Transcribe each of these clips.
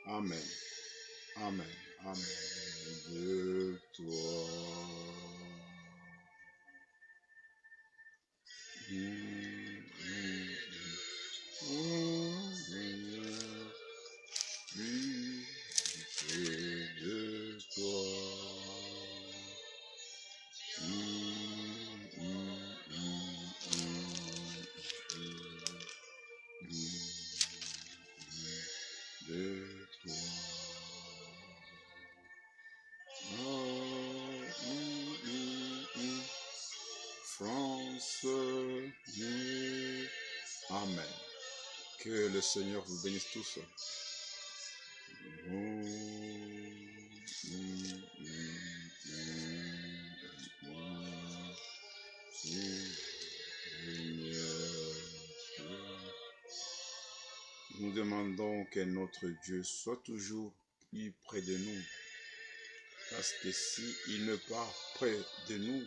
Amen. Amen. Amen. De toi. De toi. De toi. France. Amen. Que le Seigneur vous bénisse tous. Nous demandons que notre Dieu soit toujours plus près de nous. Parce que s'il n'est pas près de nous,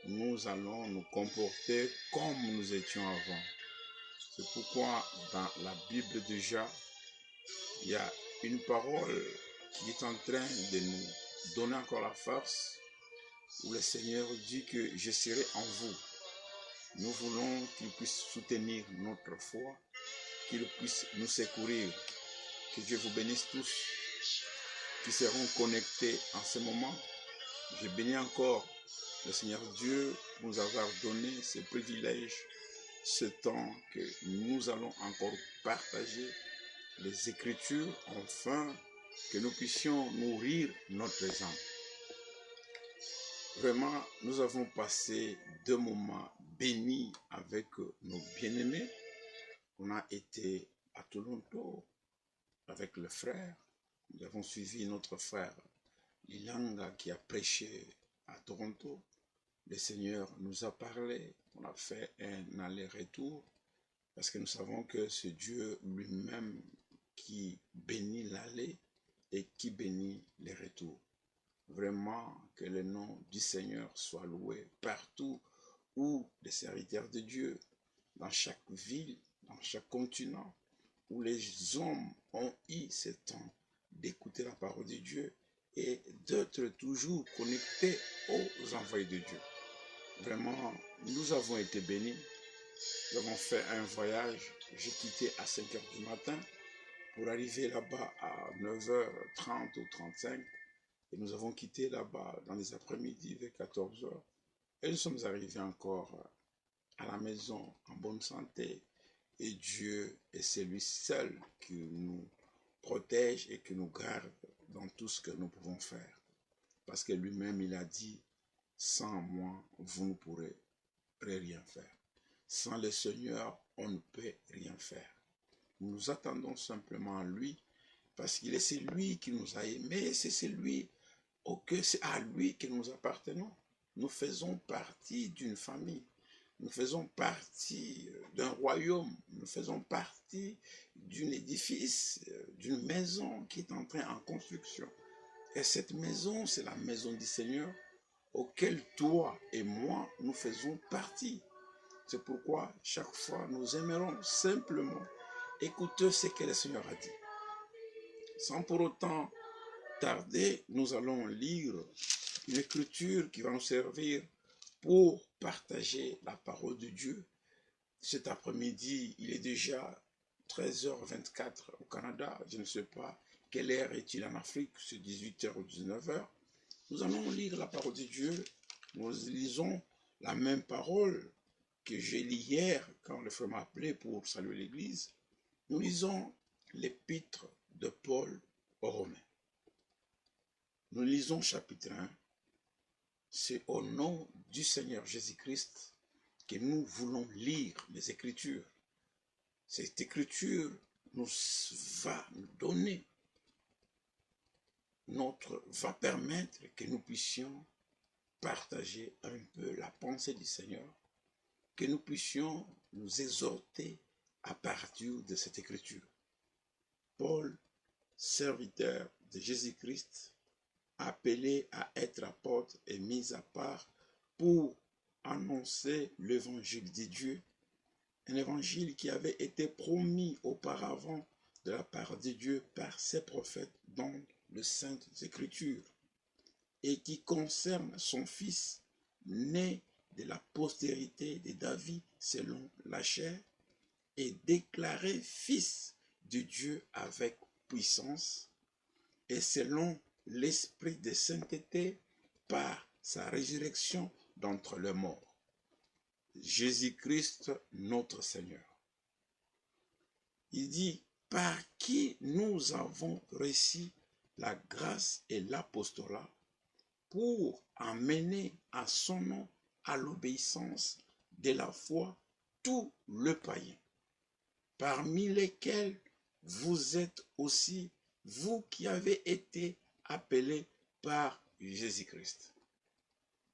nous allons nous comporter comme nous étions avant. C'est pourquoi dans la Bible déjà, il y a une parole qui est en train de nous donner encore la force, où le Seigneur dit que je serai en vous. Nous voulons qu'il puisse soutenir notre foi, qu'il puisse nous secourir. Que Dieu vous bénisse tous qui seront connectés en ce moment. Je bénis encore le Seigneur Dieu pour nous avoir donné ce privilège, ce temps que nous allons encore partager les Écritures, afin que nous puissions nourrir notre âme. Vraiment, nous avons passé 2 moments bénis avec nos bien-aimés. On a été à Toronto avec le frère. Nous avons suivi notre frère Lilanga qui a prêché à Toronto. Le Seigneur nous a parlé. On a fait un aller-retour parce que nous savons que c'est Dieu lui-même qui bénit l'aller et qui bénit les retours. Vraiment que le nom du Seigneur soit loué partout où les serviteurs de Dieu, dans chaque ville, dans chaque continent, où les hommes ont eu ce temps d'écouter la parole de Dieu et d'être toujours connectés aux envoyés de Dieu. Vraiment, nous avons été bénis. Nous avons fait un voyage. J'ai quitté à 5 h du matin pour arriver là-bas à 9h30 ou 35. Et nous avons quitté là-bas dans les après-midi vers 14 h. Et nous sommes arrivés encore à la maison en bonne santé. Et Dieu est celui seul qui nous protège et qui nous garde dans tout ce que nous pouvons faire. Parce que lui-même, il a dit, sans moi, vous ne pourrez rien faire. Sans le Seigneur, on ne peut rien faire. Nous attendons simplement à lui, parce qu'il est celui qui nous a aimés, c'est celui c'est à lui que nous appartenons. Nous faisons partie d'une famille. Nous faisons partie d'un royaume. Nous faisons partie d'un édifice, d'une maison qui est en construction. Et cette maison, c'est la maison du Seigneur, auquel toi et moi, nous faisons partie. C'est pourquoi, chaque fois, nous aimerons simplement écouter ce que le Seigneur a dit. Sans pour autant tarder, nous allons lire une écriture qui va nous servir pour partager la parole de Dieu. Cet après-midi, il est déjà 13h24 au Canada. Je ne sais pas quelle heure est-il en Afrique, c'est 18h ou 19h. Nous allons lire la parole de Dieu. Nous lisons la même parole que j'ai lu hier quand le frère m'a appelé pour saluer l'église. Nous lisons l'épître de Paul aux Romains. Nous lisons chapitre 1. C'est au nom du Seigneur Jésus-Christ que nous voulons lire les Écritures. Cette Écriture nous va donner va permettre que nous puissions partager un peu la pensée du Seigneur, que nous puissions nous exhorter à partir de cette Écriture. Paul, serviteur de Jésus-Christ, appelé à être apôtre et mis à part pour annoncer l'évangile de Dieu, un évangile qui avait été promis auparavant de la part de Dieu par ses prophètes dans les Saintes Écritures, et qui concerne son Fils, né de la postérité de David selon la chair, et déclaré Fils de Dieu avec puissance, et selon l'esprit de sainteté par sa résurrection d'entre les morts. Jésus-Christ notre Seigneur. Il dit, par qui nous avons reçu la grâce et l'apostolat pour amener à son nom à l'obéissance de la foi tout le païen, parmi lesquels vous êtes aussi, vous qui avez été appelés par Jésus-Christ.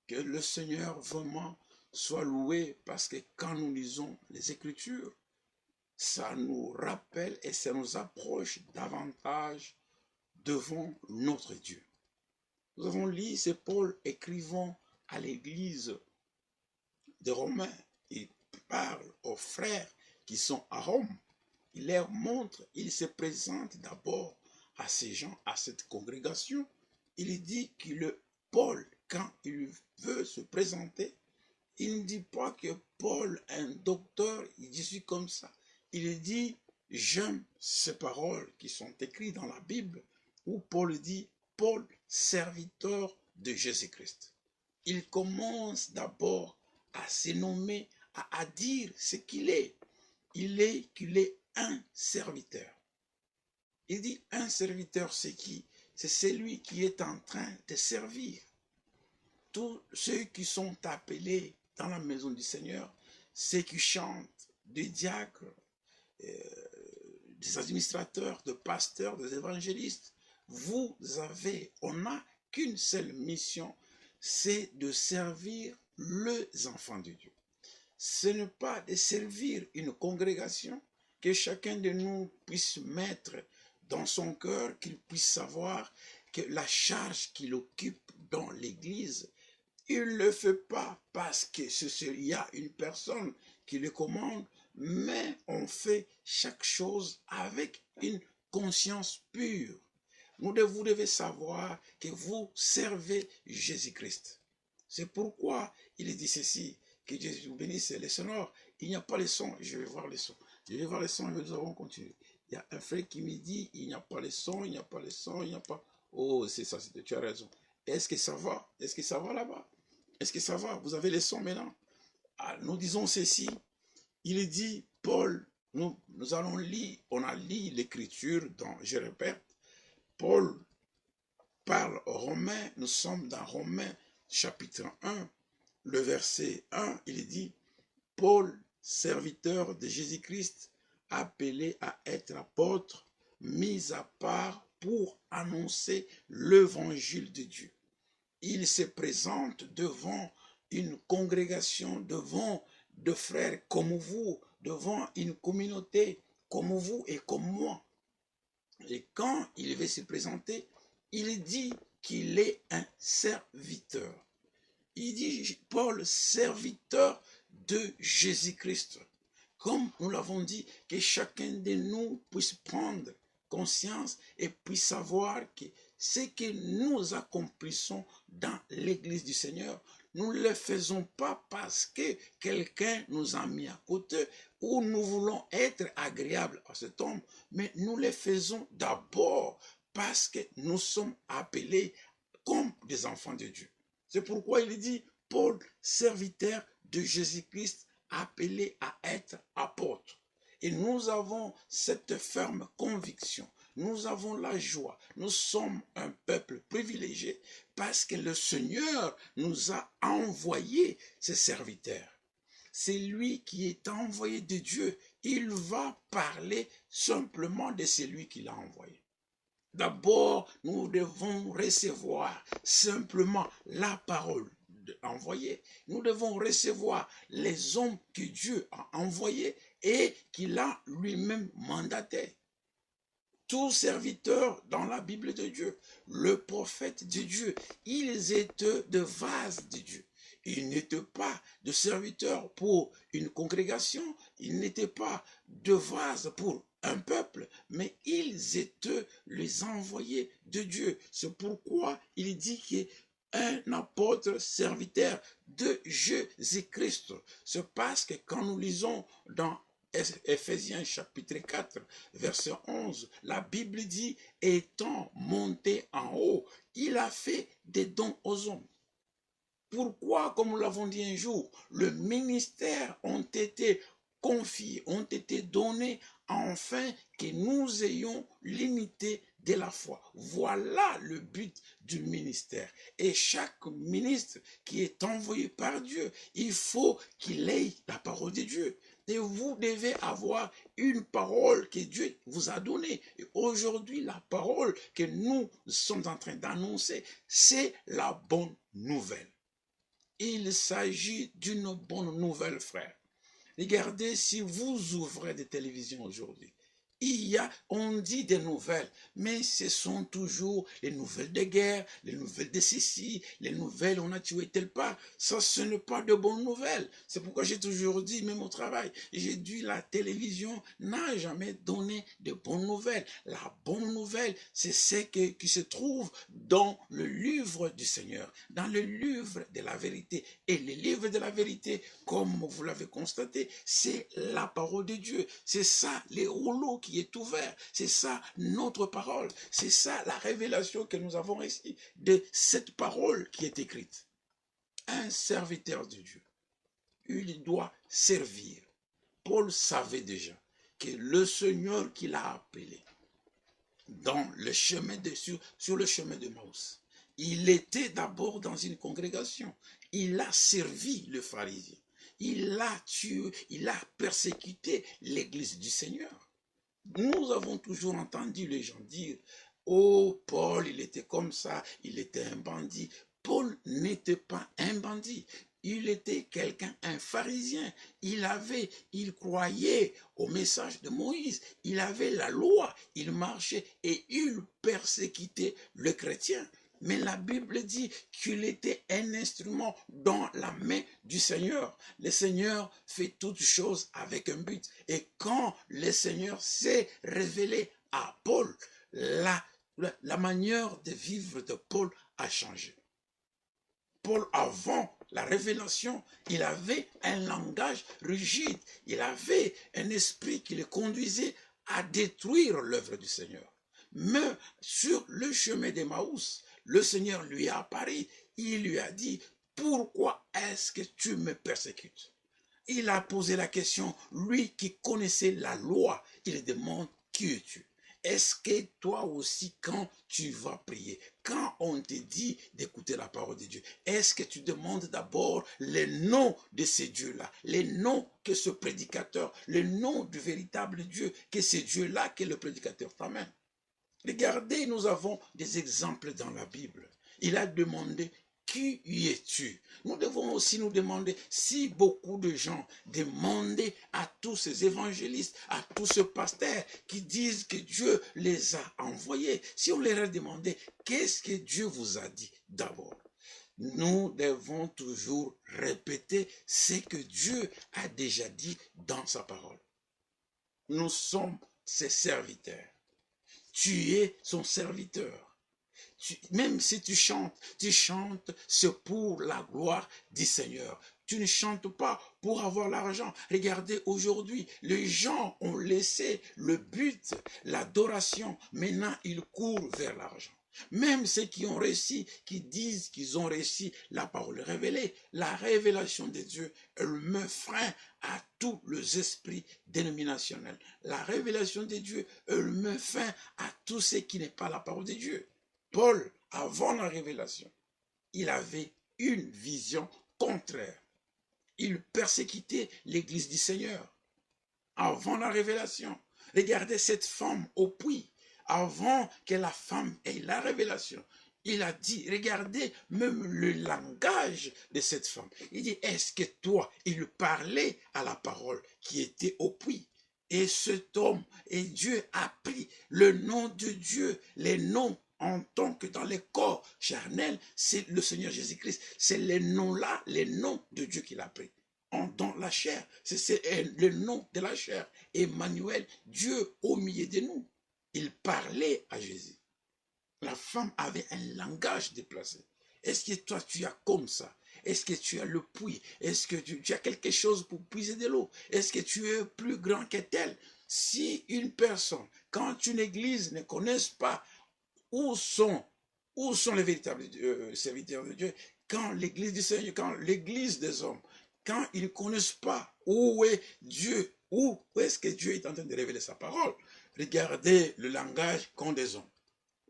Que le Seigneur vraiment soit loué, parce que quand nous lisons les Écritures, ça nous rappelle et ça nous approche davantage devant notre Dieu. Nous avons lu, c'est Paul écrivant à l'église de Romains. Il parle aux frères qui sont à Rome. Il leur montre, il se présente d'abord à ces gens, à cette congrégation. Il dit que Paul, quand il veut se présenter, il ne dit pas que Paul est un docteur, il dit je suis comme ça. Il dit, j'aime ces paroles qui sont écrites dans la Bible, où Paul dit, Paul, serviteur de Jésus-Christ. Il commence d'abord à se nommer, à dire ce qu'il est. Il est qu'il est un serviteur. Il dit, un serviteur, c'est qui? C'est celui qui est en train de servir. Tous ceux qui sont appelés dans la maison du Seigneur, ceux qui chantent, des diacres, des administrateurs, des pasteurs, des évangélistes, on n'a qu'une seule mission, c'est de servir les enfants de Dieu. Ce n'est pas de servir une congrégation, que chacun de nous puisse mettre dans son cœur, qu'il puisse savoir que la charge qu'il occupe dans l'église, il ne le fait pas parce qu'il y a une personne qui le commande, mais on fait chaque chose avec une conscience pure. Vous devez savoir que vous servez Jésus-Christ. C'est pourquoi il dit ceci, que Jésus vous bénisse les sonores. Il n'y a pas les sons, je vais voir les sons. Je vais voir les sons et nous allons continuer. Il y a un frère qui me dit, il n'y a pas les sons, il n'y a pas les sons, il n'y a pas... Oh, c'est ça, tu as raison. Est-ce que ça va? Est-ce que ça va là-bas? Est-ce que ça va? Vous avez les sons maintenant? Ah, nous disons ceci. Il dit, Paul, nous allons lire, on a lu l'écriture dans, je répète, Paul parle aux Romains, nous sommes dans Romains chapitre 1, le verset 1, il dit, Paul, serviteur de Jésus-Christ, appelé à être apôtre, mis à part pour annoncer l'évangile de Dieu. Il se présente devant une congrégation, devant des frères comme vous, devant une communauté comme vous et comme moi. Et quand il veut se présenter, il dit qu'il est un serviteur. Il dit, Paul, serviteur de Jésus-Christ. Comme nous l'avons dit, que chacun de nous puisse prendre conscience et puisse savoir que ce que nous accomplissons dans l'église du Seigneur, nous ne le faisons pas parce que quelqu'un nous a mis à côté ou nous voulons être agréables à cet homme, mais nous le faisons d'abord parce que nous sommes appelés comme des enfants de Dieu. C'est pourquoi il dit, Paul, serviteur de Jésus-Christ, appelé à être apôtre. Et nous avons cette ferme conviction, nous avons la joie, nous sommes un peuple privilégié parce que le Seigneur nous a envoyé ses serviteurs. C'est lui qui est envoyé de Dieu. Il va parler simplement de celui qui l'a envoyé. D'abord, nous devons recevoir simplement la parole envoyée. Nous devons recevoir les hommes que Dieu a envoyés et qu'il a lui-même mandatés. Tous serviteurs dans la Bible de Dieu, le prophète de Dieu, ils étaient de vases de Dieu. Il n'était pas de serviteur pour une congrégation, il n'était pas de vase pour un peuple, mais ils étaient les envoyés de Dieu. C'est pourquoi il dit qu'un apôtre serviteur de Jésus-Christ. C'est parce que quand nous lisons dans Éphésiens chapitre 4, verset 11, la Bible dit, étant monté en haut, il a fait des dons aux hommes. Pourquoi, comme nous l'avons dit un jour, le ministère ont été confiés, ont été donnés afin que nous ayons l'unité de la foi. Voilà le but du ministère. Et chaque ministre qui est envoyé par Dieu, il faut qu'il ait la parole de Dieu. Et vous devez avoir une parole que Dieu vous a donnée. Et aujourd'hui, la parole que nous sommes en train d'annoncer, c'est la bonne nouvelle. Il s'agit d'une bonne nouvelle, frère. Regardez, si vous ouvrez des télévisions aujourd'hui, on dit des nouvelles, mais ce sont toujours les nouvelles de guerre, les nouvelles de ceci, les nouvelles on a tué tel part. Ça, ce n'est pas de bonnes nouvelles. C'est pourquoi j'ai toujours dit, même au travail, j'ai dit la télévision n'a jamais donné de bonnes nouvelles. La bonne nouvelle, c'est ce qui se trouve dans le livre du Seigneur, dans le livre de la vérité. Et le livre de la vérité, comme vous l'avez constaté, c'est la parole de Dieu. C'est ça, les rouleaux qui est ouvert. C'est ça, notre parole. C'est ça, la révélation que nous avons ici de cette parole qui est écrite. Un serviteur de Dieu, il doit servir. Paul savait déjà que le Seigneur qui l'a appelé dans le chemin sur le chemin de Maús, il était d'abord dans une congrégation. Il a servi le pharisien. Il a tué, il a persécuté l'église du Seigneur. Nous avons toujours entendu les gens dire, oh, Paul, il était comme ça, il était un bandit. Paul n'était pas un bandit. Il était quelqu'un, un pharisien. Il croyait au message de Moïse. Il avait la loi. Il marchait et il persécutait le chrétien. Mais la Bible dit qu'il était un instrument dans la main du Seigneur. Le Seigneur fait toutes choses avec un but. Et quand le Seigneur s'est révélé à Paul, la manière de vivre de Paul a changé. Paul, avant la révélation, il avait un langage rigide. Il avait un esprit qui le conduisait à détruire l'œuvre du Seigneur. Mais sur le chemin d'Emmaüs, le Seigneur lui a apparu. Il lui a dit, pourquoi est-ce que tu me persécutes? Il a posé la question, lui qui connaissait la loi, il demande, qui es-tu? Est-ce que toi aussi, quand tu vas prier, quand on te dit d'écouter la parole de Dieu, est-ce que tu demandes d'abord les noms de ces dieux-là, les noms que ce prédicateur, le nom du véritable Dieu, que ce Dieu-là que le prédicateur t'amène? Regardez, nous avons des exemples dans la Bible. Il a demandé, qui y es-tu? Nous devons aussi nous demander, si beaucoup de gens demandaient à tous ces évangélistes, à tous ces pasteurs qui disent que Dieu les a envoyés, si on leur demandait, qu'est-ce que Dieu vous a dit d'abord? Nous devons toujours répéter ce que Dieu a déjà dit dans sa parole. Nous sommes ses serviteurs. Tu es son serviteur. Même si tu chantes, c'est pour la gloire du Seigneur. Tu ne chantes pas pour avoir l'argent. Regardez, aujourd'hui, les gens ont laissé le but, l'adoration. Maintenant, ils courent vers l'argent. Même ceux qui ont réussi, qui disent qu'ils ont réussi la parole révélée, la révélation de Dieu, elle met frein à tous les esprits dénominationnels. La révélation de Dieu, elle met fin à tout ce qui n'est pas la parole de Dieu. Paul, avant la révélation, il avait une vision contraire. Il persécutait l'église du Seigneur. Avant la révélation, regardez cette femme au puits. Avant que la femme ait la révélation, il a dit, regardez même le langage de cette femme. Il dit, est-ce que toi, il parlait à la parole qui était au puits? Et cet homme, et Dieu a pris le nom de Dieu, les noms en tant que dans les corps charnels, c'est le Seigneur Jésus-Christ. C'est les noms-là, les noms de Dieu qu'il a pris. Dans la chair, c'est le nom de la chair. Emmanuel, Dieu au milieu de nous. Il parlait à Jésus. La femme avait un langage déplacé. Est-ce que toi, tu as comme ça? Est-ce que tu as le puits? Est-ce que tu as quelque chose pour puiser de l'eau? Est-ce que tu es plus grand que tel? Si une personne, quand une église ne connaisse pas où sont les véritables serviteurs de Dieu, quand l'église du Seigneur, quand l'église des hommes, quand ils ne connaissent pas où est Dieu, où est-ce que Dieu est en train de révéler sa parole, regardez le langage qu'ont des hommes.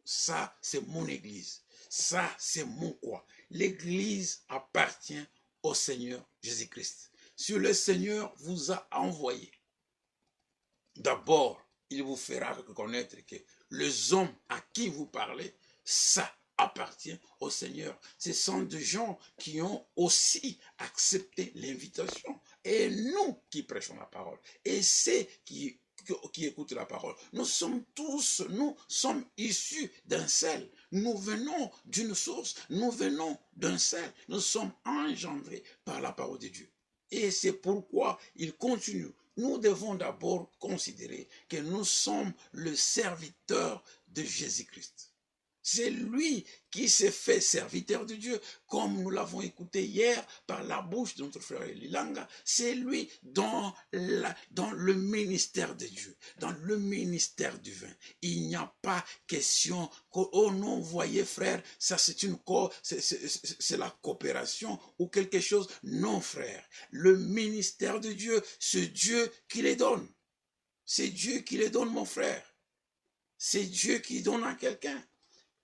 Ça, c'est mon église. Ça, c'est mon quoi. L'église appartient au Seigneur Jésus-Christ. Si le Seigneur vous a envoyé, d'abord, il vous fera reconnaître que les hommes à qui vous parlez, ça appartient au Seigneur. Ce sont des gens qui ont aussi accepté l'invitation. Et nous qui prêchons la parole. Et c'est qui écoutent la parole. Nous sommes issus d'un seul. Nous venons d'une source. Nous venons d'un seul. Nous sommes engendrés par la parole de Dieu. Et c'est pourquoi il continue. Nous devons d'abord considérer que nous sommes le serviteur de Jésus-Christ. C'est lui qui s'est fait serviteur de Dieu, comme nous l'avons écouté hier par la bouche de notre frère Lilanga. C'est lui dans le ministère de Dieu, dans le ministère du vin. Il n'y a pas question que, oh non, voyez frère, ça c'est la coopération ou quelque chose. Non frère, le ministère de Dieu, c'est Dieu qui les donne. C'est Dieu qui les donne mon frère. C'est Dieu qui donne à quelqu'un.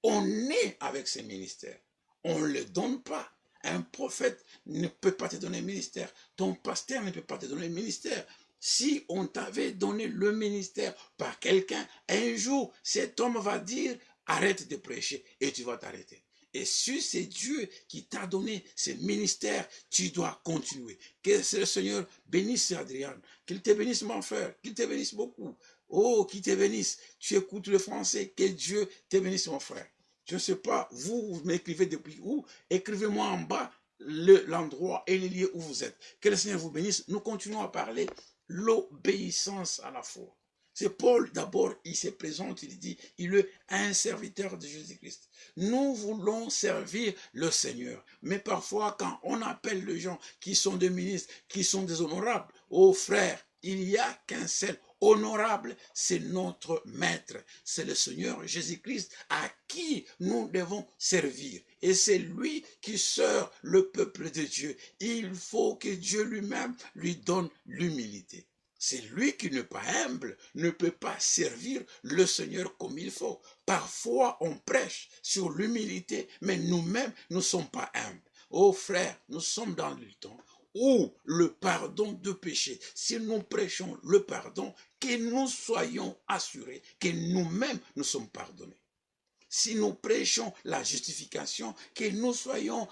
On est avec ces ministères. On ne le donne pas. Un prophète ne peut pas te donner un ministère. Ton pasteur ne peut pas te donner un ministère. Si on t'avait donné le ministère par quelqu'un, un jour, cet homme va dire, arrête de prêcher et tu vas t'arrêter. Et si c'est Dieu qui t'a donné ce ministère, tu dois continuer. Que le Seigneur bénisse Adrien. Qu'il te bénisse mon frère. Qu'il te bénisse beaucoup. Oh, qu'il te bénisse. Tu écoutes le français. Que Dieu te bénisse mon frère. Je ne sais pas, vous m'écrivez depuis où? Écrivez-moi en bas l'endroit et les lieux où vous êtes. Que le Seigneur vous bénisse. Nous continuons à parler l'obéissance à la foi. C'est Paul, d'abord, il se présente, il dit, il est un serviteur de Jésus-Christ. Nous voulons servir le Seigneur. Mais parfois, quand on appelle les gens qui sont des ministres, qui sont des honorables, oh frères, il n'y a qu'un seul honorable, c'est notre maître, c'est le Seigneur Jésus-Christ à qui nous devons servir. Et c'est lui qui sert le peuple de Dieu. Il faut que Dieu lui-même lui donne l'humilité. C'est lui qui n'est pas humble, ne peut pas servir le Seigneur comme il faut. Parfois, on prêche sur l'humilité, mais nous-mêmes, nous ne sommes pas humbles. Oh frère, nous sommes dans le temps où le pardon de péché, si nous prêchons le pardon, que nous soyons assurés que nous-mêmes nous sommes pardonnés. Si nous prêchons la justification, que nous soyons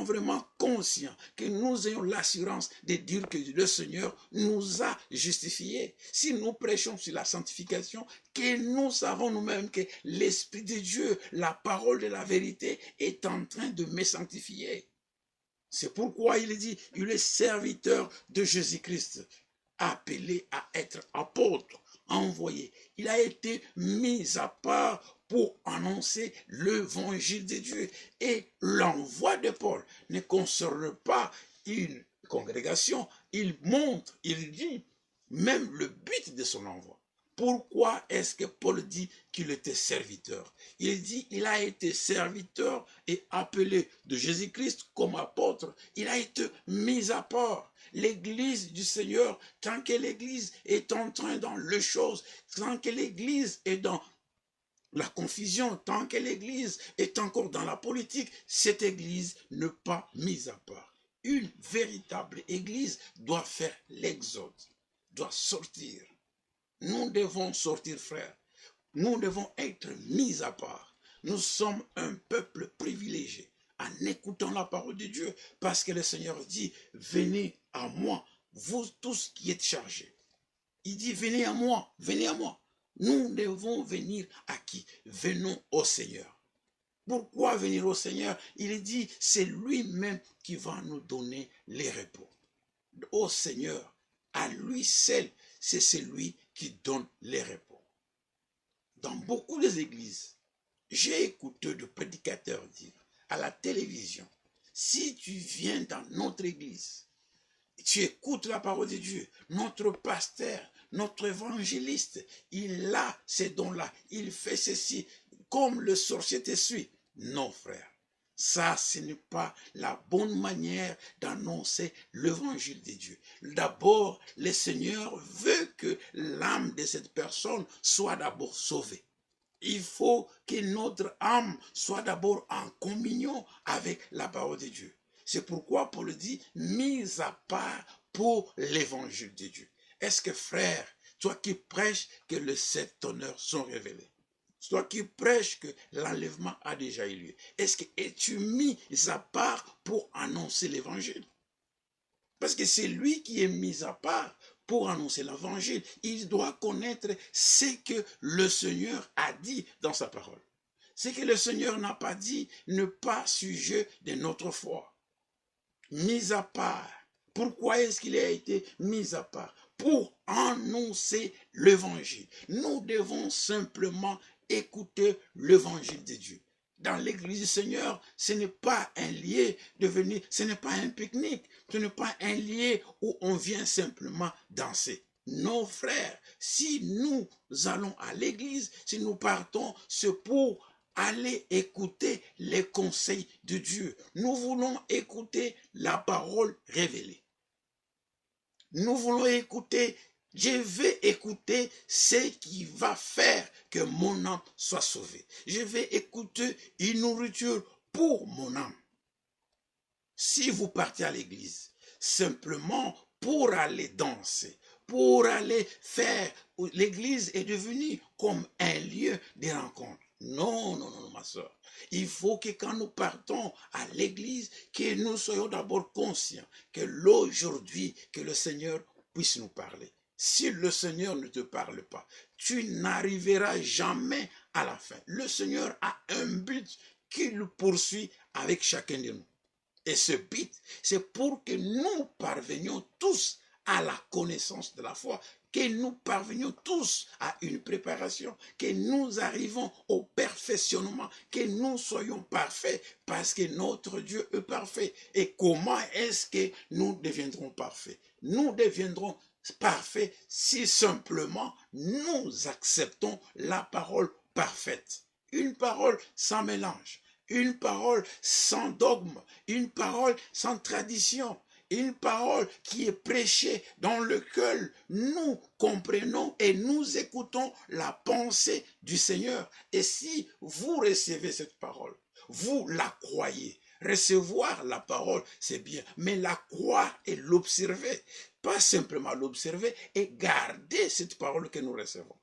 vraiment conscients, que nous ayons l'assurance de dire que le Seigneur nous a justifiés. Si nous prêchons sur la sanctification, que nous savons nous-mêmes que l'Esprit de Dieu, la parole de la vérité, est en train de me sanctifier. C'est pourquoi il dit, il est serviteur de Jésus-Christ, appelé à être apôtre, envoyé. Il a été mis à part pour annoncer l'évangile de Dieu. Et l'envoi de Paul ne concerne pas une congrégation. Il montre, il dit même le but de son envoi. Pourquoi est-ce que Paul dit qu'il était serviteur? Il dit qu'il a été serviteur et appelé de Jésus-Christ comme apôtre. Il a été mis à part. L'église du Seigneur, tant que l'église est en train dans les choses, tant que l'église est dans la confusion, tant que l'église est encore dans la politique, cette église n'est pas mise à part. Une véritable église doit faire l'exode, doit sortir. Nous devons sortir, frères. Nous devons être mis à part. Nous sommes un peuple privilégié en écoutant la parole de Dieu, parce que le Seigneur dit, venez à moi, vous tous qui êtes chargés. Il dit, venez à moi, venez à moi. Nous devons venir à qui? Venons au Seigneur. Pourquoi venir au Seigneur? Il dit, c'est lui-même qui va nous donner les repos. Au Seigneur, à lui seul, c'est celui qui donne les repos. Dans beaucoup d'églises, j'ai écouté de prédicateurs dire à la télévision, si tu viens dans notre église, tu écoutes la parole de Dieu, notre pasteur, notre évangéliste, il a ces dons-là, il fait ceci, comme le sorcier te suit. Non, frère, ça, ce n'est pas la bonne manière d'annoncer l'évangile de Dieu. D'abord, le Seigneur veut que l'âme de cette personne soit d'abord sauvée. Il faut que notre âme soit d'abord en communion avec la parole de Dieu. C'est pourquoi Paul dit, mise à part pour l'évangile de Dieu. Est-ce que frère, toi qui prêches que les 7 honneurs sont révélés, toi qui prêches que l'enlèvement a déjà eu lieu, est-ce que es-tu mis à part pour annoncer l'évangile? Parce que c'est lui qui est mis à part pour annoncer l'évangile. Il doit connaître ce que le Seigneur a dit dans sa parole. Ce que le Seigneur n'a pas dit n'est pas sujet de notre foi. Mis à part. Pourquoi est-ce qu'il a été mis à part? Pour annoncer l'évangile. Nous devons simplement écouter l'évangile de Dieu. Dans l'église du Seigneur, ce n'est pas un lieu de venir, ce n'est pas un pique-nique, ce n'est pas un lieu où on vient simplement danser. Non, frères, si nous allons à l'église, si nous partons, c'est pour aller écouter les conseils de Dieu. Nous voulons écouter la parole révélée. Nous voulons écouter, je vais écouter ce qui va faire que mon âme soit sauvée. Je vais écouter une nourriture pour mon âme. Si vous partez à l'église, simplement pour aller danser, pour aller faire, l'église est devenue comme un lieu de rencontre. Non, non, non, ma soeur. Il faut que quand nous partons à l'église, que nous soyons d'abord conscients que l'aujourd'hui, que le Seigneur puisse nous parler. Si le Seigneur ne te parle pas, tu n'arriveras jamais à la fin. Le Seigneur a un but qu'il poursuit avec chacun de nous. Et ce but, c'est pour que nous parvenions tous à la connaissance de la foi, que nous parvenions tous à une préparation, que nous arrivons au perfectionnement, que nous soyons parfaits, parce que notre Dieu est parfait. Et comment est-ce que nous deviendrons parfaits? Nous deviendrons parfaits si simplement nous acceptons la parole parfaite. Une parole sans mélange. Une parole sans dogme, une parole sans tradition, une parole qui est prêchée dans lequel nous comprenons et nous écoutons la pensée du Seigneur. Et si vous recevez cette parole, vous la croyez. Recevoir la parole, c'est bien, mais la croire et l'observer, pas simplement l'observer et garder cette parole que nous recevons.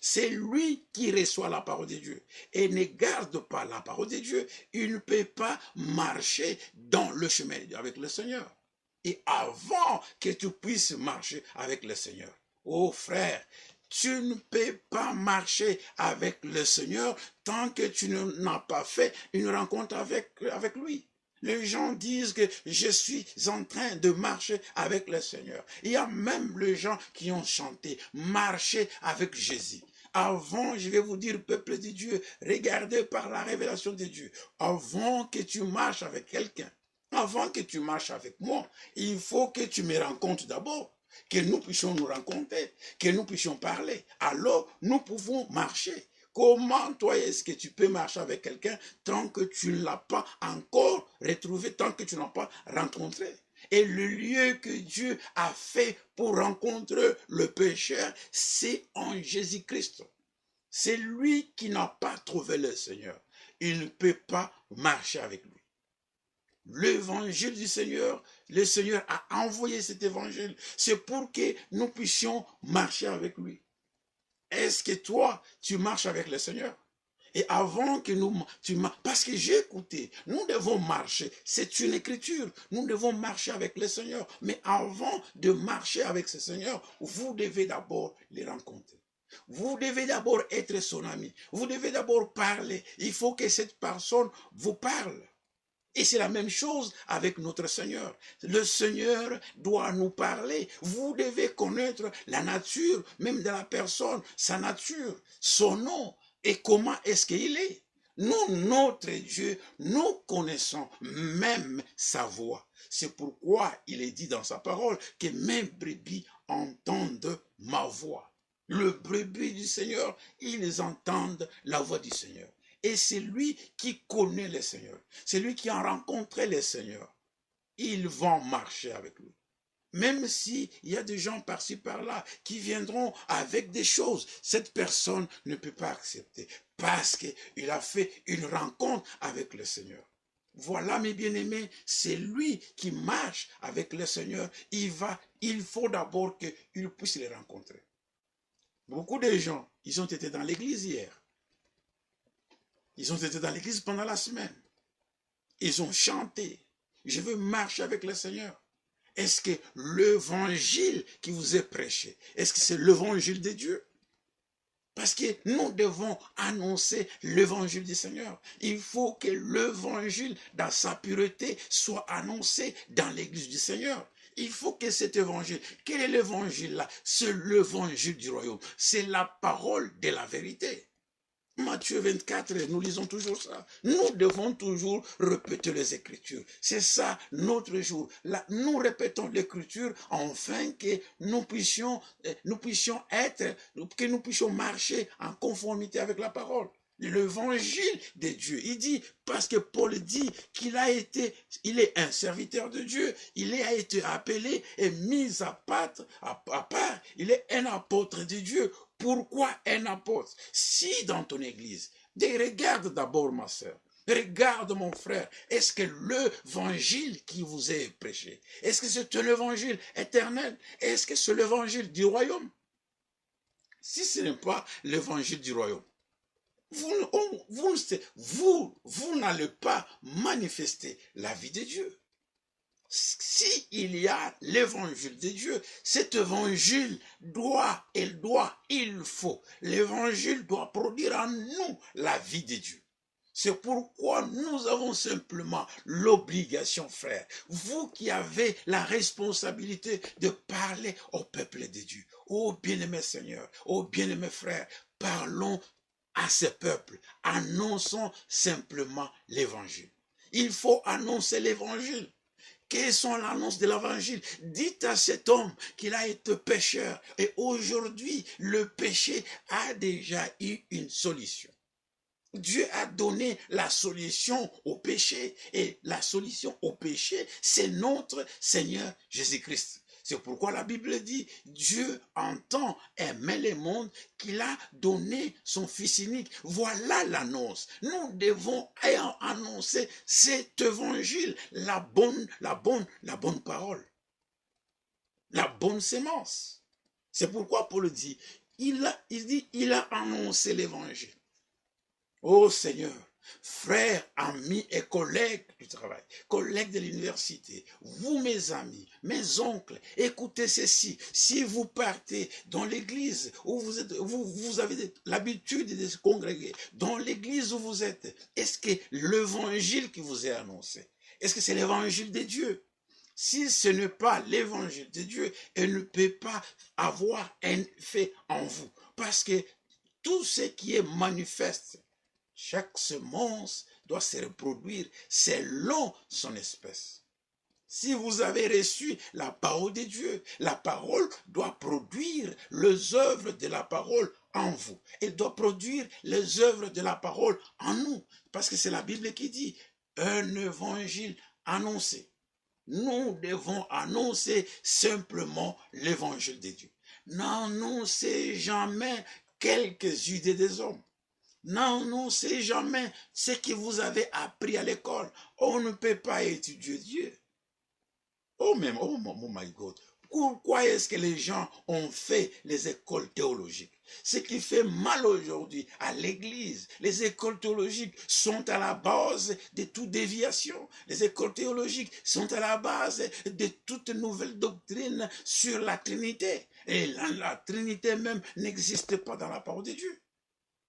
C'est lui qui reçoit la parole de Dieu et ne garde pas la parole de Dieu. Il ne peut pas marcher dans le chemin avec le Seigneur. Et avant que tu puisses marcher avec le Seigneur, oh frère, tu ne peux pas marcher avec le Seigneur tant que tu n'as pas fait une rencontre avec lui. Les gens disent que je suis en train de marcher avec le Seigneur. Il y a même les gens qui ont chanté « Marcher avec Jésus ». Avant, je vais vous dire, peuple de Dieu, regardez par la révélation de Dieu. Avant que tu marches avec quelqu'un, avant que tu marches avec moi, il faut que tu me rencontres d'abord. Que nous puissions nous rencontrer, que nous puissions parler. Alors, nous pouvons marcher. Comment toi est-ce que tu peux marcher avec quelqu'un tant que tu ne l'as pas encore retrouvé, tant que tu n'as pas rencontré? Et le lieu que Dieu a fait pour rencontrer le pécheur, c'est en Jésus-Christ. C'est lui qui n'a pas trouvé le Seigneur. Il ne peut pas marcher avec lui. L'évangile du Seigneur, le Seigneur a envoyé cet évangile. C'est pour que nous puissions marcher avec lui. Est-ce que toi, tu marches avec le Seigneur? Et avant que parce que j'ai écouté, nous devons marcher. C'est une écriture. Nous devons marcher avec le Seigneur. Mais avant de marcher avec ce Seigneur, vous devez d'abord les rencontrer. Vous devez d'abord être son ami. Vous devez d'abord parler. Il faut que cette personne vous parle. Et c'est la même chose avec notre Seigneur. Le Seigneur doit nous parler. Vous devez connaître la nature, même de la personne, sa nature, son nom et comment est-ce qu'il est. Nous, notre Dieu, nous connaissons même sa voix. C'est pourquoi il est dit dans sa parole que mes brebis entendent ma voix. Le brebis du Seigneur, ils entendent la voix du Seigneur. Et c'est lui qui connaît le Seigneur. C'est lui qui a rencontré le Seigneur. Ils vont marcher avec lui. Même s'il y a des gens par-ci par-là qui viendront avec des choses, cette personne ne peut pas accepter parce qu'il a fait une rencontre avec le Seigneur. Voilà mes bien-aimés, c'est lui qui marche avec le Seigneur. Il faut d'abord qu'il puisse les rencontrer. Beaucoup de gens, ils ont été dans l'église hier. Ils ont été dans l'église pendant la semaine. Ils ont chanté. Je veux marcher avec le Seigneur. Est-ce que l'évangile qui vous est prêché, est-ce que c'est l'évangile de Dieu? Parce que nous devons annoncer l'évangile du Seigneur. Il faut que l'évangile dans sa pureté soit annoncé dans l'église du Seigneur. Il faut que cet évangile, quel est l'évangile là? C'est l'évangile du royaume. C'est la parole de la vérité. Matthieu 24, nous lisons toujours ça. Nous devons toujours répéter les Écritures. C'est ça notre jour. Là, nous répétons l'Écriture afin que nous puissions marcher en conformité avec la parole. L'évangile de Dieu. Il dit, parce que Paul dit il est un serviteur de Dieu, il a été appelé et mis à part, il est un apôtre de Dieu. Pourquoi un apôtre? Si dans ton église, regarde d'abord ma soeur, regarde mon frère, est-ce que l'évangile qui vous est prêché, est-ce que c'est un évangile éternel? Est-ce que c'est l'évangile du royaume? Si ce n'est pas l'évangile du royaume, vous n'allez pas manifester la vie de Dieu. S'il y a l'évangile de Dieu, cet évangile il faut, l'évangile doit produire en nous la vie de Dieu. C'est pourquoi nous avons simplement l'obligation, frère, vous qui avez la responsabilité de parler au peuple de Dieu, ô bien-aimé Seigneur, ô bien-aimé frère, parlons à ce peuple, annonçons simplement l'évangile. Il faut annoncer l'évangile. Quelles sont l'annonce de l'évangile? Dites à cet homme qu'il a été pécheur et aujourd'hui le péché a déjà eu une solution. Dieu a donné la solution au péché et la solution au péché, c'est notre Seigneur Jésus-Christ. C'est pourquoi la Bible dit, Dieu entend aimer le monde qu'il a donné son Fils unique. Voilà l'annonce. Nous devons annoncer cet évangile, la bonne parole, la bonne sémence. C'est pourquoi Paul dit, il a annoncé l'évangile. Oh Seigneur, frères, amis et collègues du travail, collègues de l'université, vous mes amis, mes oncles, écoutez ceci. Si vous partez dans l'église où vous avez l'habitude de se congréguer, dans l'église où vous êtes, est-ce que l'évangile qui vous est annoncé, est-ce que c'est l'évangile de Dieu? Si ce n'est pas l'évangile de Dieu, elle ne peut pas avoir un effet en vous. Parce que tout ce qui est manifeste, chaque semence doit se reproduire selon son espèce. Si vous avez reçu la parole de Dieu, la parole doit produire les œuvres de la parole en vous. Elle doit produire les œuvres de la parole en nous. Parce que c'est la Bible qui dit, un évangile annoncé. Nous devons annoncer simplement l'évangile de Dieu. N'annoncez jamais quelques idées des hommes. N'annoncez jamais ce que vous avez appris à l'école. On ne peut pas étudier Dieu. Oh my God. Pourquoi est-ce que les gens ont fait les écoles théologiques? Ce qui fait mal aujourd'hui à l'église, les écoles théologiques sont à la base de toute déviation. Les écoles théologiques sont à la base de toute nouvelle doctrine sur la Trinité. Et la Trinité même n'existe pas dans la parole de Dieu.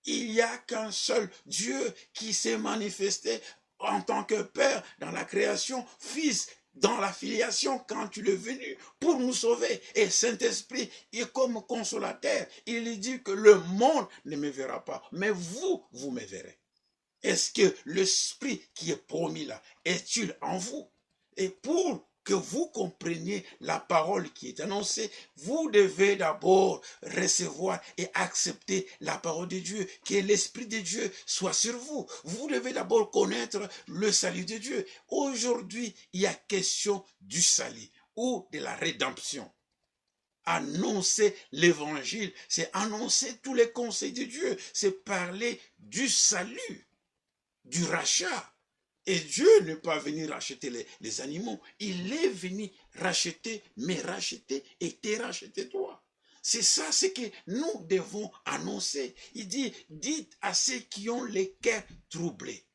Il n'y a qu'un seul Dieu qui s'est manifesté en tant que Père dans la création, Fils dans la filiation quand il est venu pour nous sauver. Et Saint-Esprit est comme consolateur. Il dit que le monde ne me verra pas, mais vous, vous me verrez. Est-ce que l'Esprit qui est promis là, est-il en vous? Et pour que vous compreniez la parole qui est annoncée, vous devez d'abord recevoir et accepter la parole de Dieu, que l'Esprit de Dieu soit sur vous. Vous devez d'abord connaître le salut de Dieu. Aujourd'hui, il y a question du salut ou de la rédemption. Annoncer l'évangile, c'est annoncer tous les conseils de Dieu, c'est parler du salut, du rachat. Et Dieu n'est pas venu racheter les animaux. Il est venu racheter, mais racheter et te racheter toi. C'est ça ce que nous devons annoncer. Il dit, dites à ceux qui ont les cœurs troublés.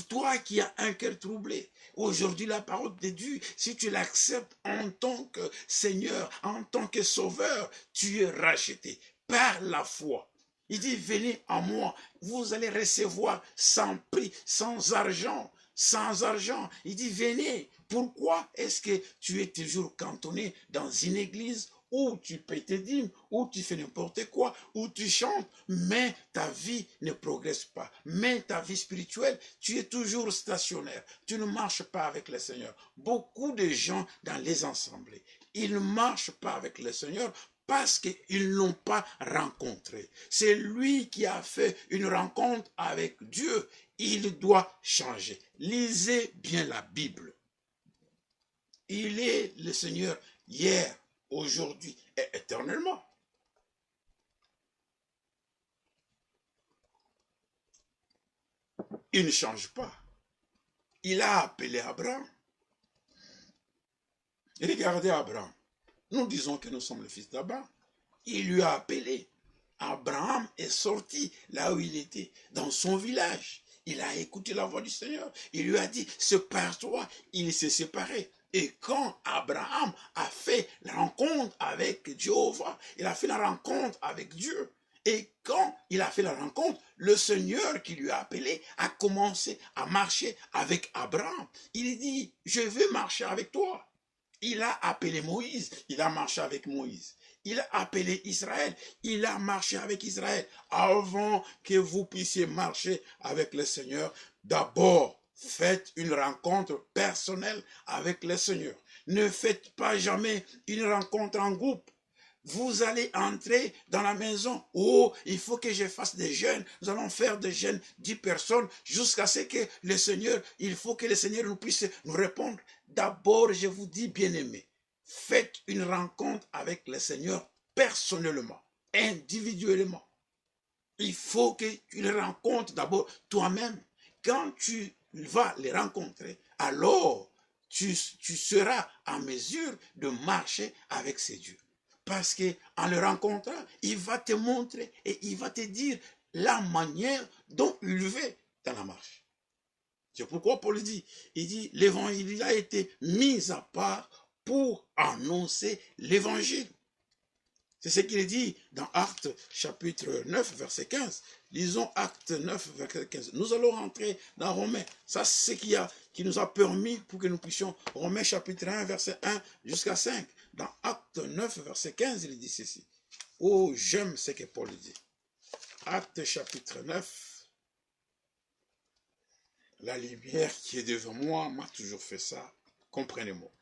Toi qui as un cœur troublé, aujourd'hui la parole de Dieu, si tu l'acceptes en tant que Seigneur, en tant que Sauveur, tu es racheté par la foi. Il dit, venez à moi, vous allez recevoir sans prix, sans argent, sans argent. Il dit, venez. Pourquoi est-ce que tu es toujours cantonné dans une église où tu payes tes dîmes, où tu fais n'importe quoi, où tu chantes, mais ta vie ne progresse pas. Mais ta vie spirituelle, tu es toujours stationnaire. Tu ne marches pas avec le Seigneur. Beaucoup de gens dans les assemblées, ils ne marchent pas avec le Seigneur parce qu'ils ne l'ont pas rencontré. C'est lui qui a fait une rencontre avec Dieu. Il doit changer. Lisez bien la Bible. Il est le Seigneur hier, aujourd'hui et éternellement. Il ne change pas. Il a appelé Abraham. Regardez Abraham. Nous disons que nous sommes le fils d'Abraham. Il lui a appelé. Abraham est sorti là où il était, dans son village. Il a écouté la voix du Seigneur. Il lui a dit, sépare-toi. Il s'est séparé. Et quand Abraham a fait la rencontre avec Jéhovah, il a fait la rencontre avec Dieu. Et quand il a fait la rencontre, le Seigneur qui lui a appelé a commencé à marcher avec Abraham. Il dit, je veux marcher avec toi. Il a appelé Moïse, il a marché avec Moïse. Il a appelé Israël, il a marché avec Israël. Avant que vous puissiez marcher avec le Seigneur, d'abord, faites une rencontre personnelle avec le Seigneur. Ne faites pas jamais une rencontre en groupe. Vous allez entrer dans la maison. Oh, il faut que je fasse des jeûnes. Nous allons faire des jeûnes 10 personnes jusqu'à ce que le Seigneur, il faut que le Seigneur nous puisse nous répondre. D'abord, je vous dis, bien-aimés, faites une rencontre avec le Seigneur personnellement, individuellement. Il faut que tu les rencontres d'abord toi-même. Quand tu vas les rencontrer, alors tu seras en mesure de marcher avec ces dieux. Parce qu'en le rencontrant, il va te montrer et il va te dire la manière dont il veut dans la marche. C'est pourquoi Paul dit, il dit, l'évangile a été mis à part pour annoncer l'évangile. C'est ce qu'il dit dans Actes chapitre 9, verset 15. Lisons Actes 9, verset 15. Nous allons rentrer dans Romains. Ça, c'est ce qui nous a permis pour que nous puissions, Romains chapitre 1, verset 1 jusqu'à 5. Dans Actes 9, verset 15, il dit ceci. Oh, j'aime ce que Paul dit. Actes chapitre 9. La lumière qui est devant moi m'a toujours fait ça. Comprenez-moi.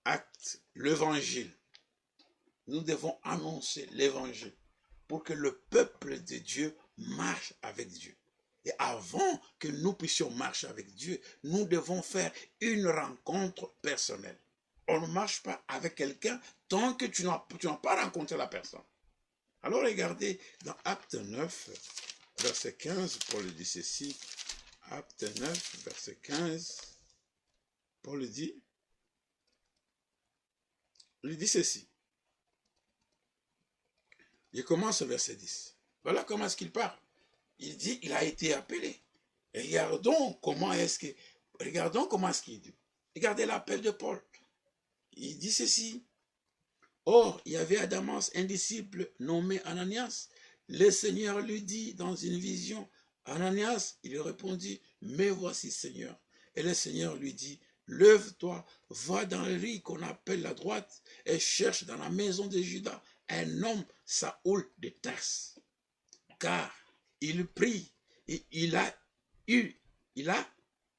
Actes, l'évangile. Nous devons annoncer l'évangile pour que le peuple de Dieu marche avec Dieu. Et avant que nous puissions marcher avec Dieu, nous devons faire une rencontre personnelle. On ne marche pas avec quelqu'un tant que tu n'as pas rencontré la personne. Alors regardez dans Acte 9, verset 15, Paul dit ceci. Acte 9, verset 15, Paul dit, il dit ceci. Il commence au verset 10. Voilà comment est-ce qu'il parle. Il dit, il a été appelé. Et regardons comment est-ce qu'il dit. Regardez l'appel de Paul. Il dit ceci. Or, il y avait à Damas un disciple nommé Ananias. Le Seigneur lui dit dans une vision, Ananias, il lui répondit, mais voici Seigneur. Et le Seigneur lui dit, lève-toi, va dans la rue qu'on appelle la droite et cherche dans la maison de Judas un homme, Saoul de Tarse. Car il prie et il a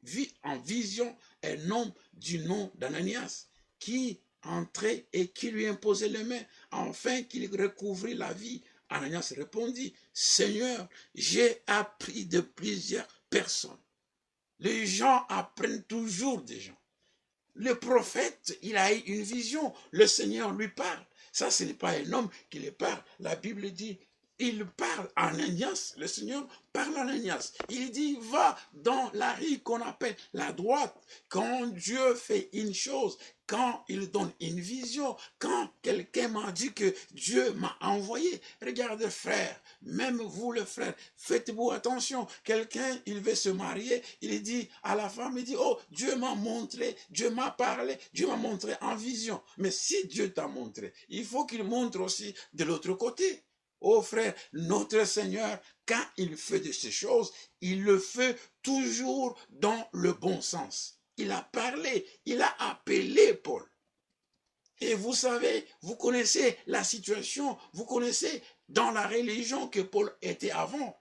vu en vision un homme du nom d'Ananias qui entrait et qui lui imposait les mains afin qu'il recouvrit la vie. Ananias répondit, Seigneur, j'ai appris de plusieurs personnes. Les gens apprennent toujours des gens. Le prophète, il a eu une vision, le Seigneur lui parle. Ça, ce n'est pas un homme qui le parle. La Bible dit, il parle à Ananias, le Seigneur parle à Ananias. Il dit, va dans la rue qu'on appelle la droite. Quand Dieu fait une chose, quand il donne une vision, quand quelqu'un m'a dit que Dieu m'a envoyé. Regardez frère, même vous le frère, faites-vous attention. Quelqu'un, il veut se marier, il dit à la femme, il dit, oh, Dieu m'a montré, Dieu m'a parlé, Dieu m'a montré en vision. Mais si Dieu t'a montré, il faut qu'il montre aussi de l'autre côté. Oh frère, notre Seigneur, quand il fait de ces choses, il le fait toujours dans le bon sens. Il a parlé, il a appelé Paul. Et vous savez, vous connaissez la situation, vous connaissez dans la religion que Paul était avant.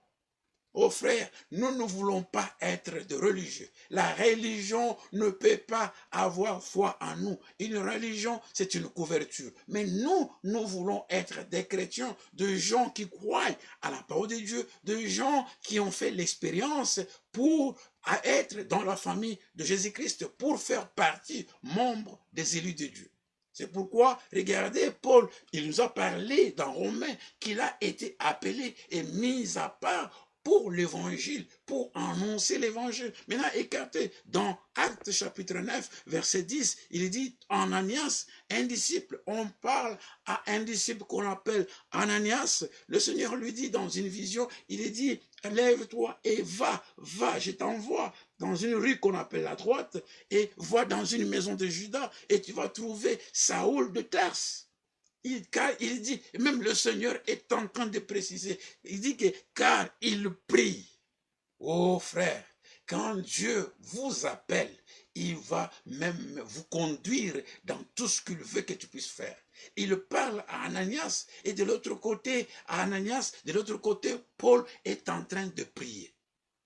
Oh frère, nous ne voulons pas être de religieux. La religion ne peut pas avoir foi en nous. Une religion, c'est une couverture. Mais nous voulons être des chrétiens, de gens qui croient à la parole de Dieu, de gens qui ont fait l'expérience pour être dans la famille de Jésus-Christ, pour faire partie, membre des élus de Dieu. C'est pourquoi, regardez, Paul, il nous a parlé dans Romains qu'il a été appelé et mis à part pour l'évangile, pour annoncer l'évangile. Maintenant, écartez, dans Actes chapitre 9, verset 10, il dit, Ananias, un disciple, on parle à un disciple qu'on appelle Ananias, le Seigneur lui dit dans une vision, il dit, lève-toi et va, je t'envoie dans une rue qu'on appelle la droite, et va dans une maison de Judas, et tu vas trouver Saoul de Tarse. Car il dit, même le Seigneur est en train de préciser, il dit que car il prie. Oh frère, quand Dieu vous appelle, il va même vous conduire dans tout ce qu'il veut que tu puisses faire. Il parle à Ananias et de l'autre côté, à Ananias, de l'autre côté, Paul est en train de prier.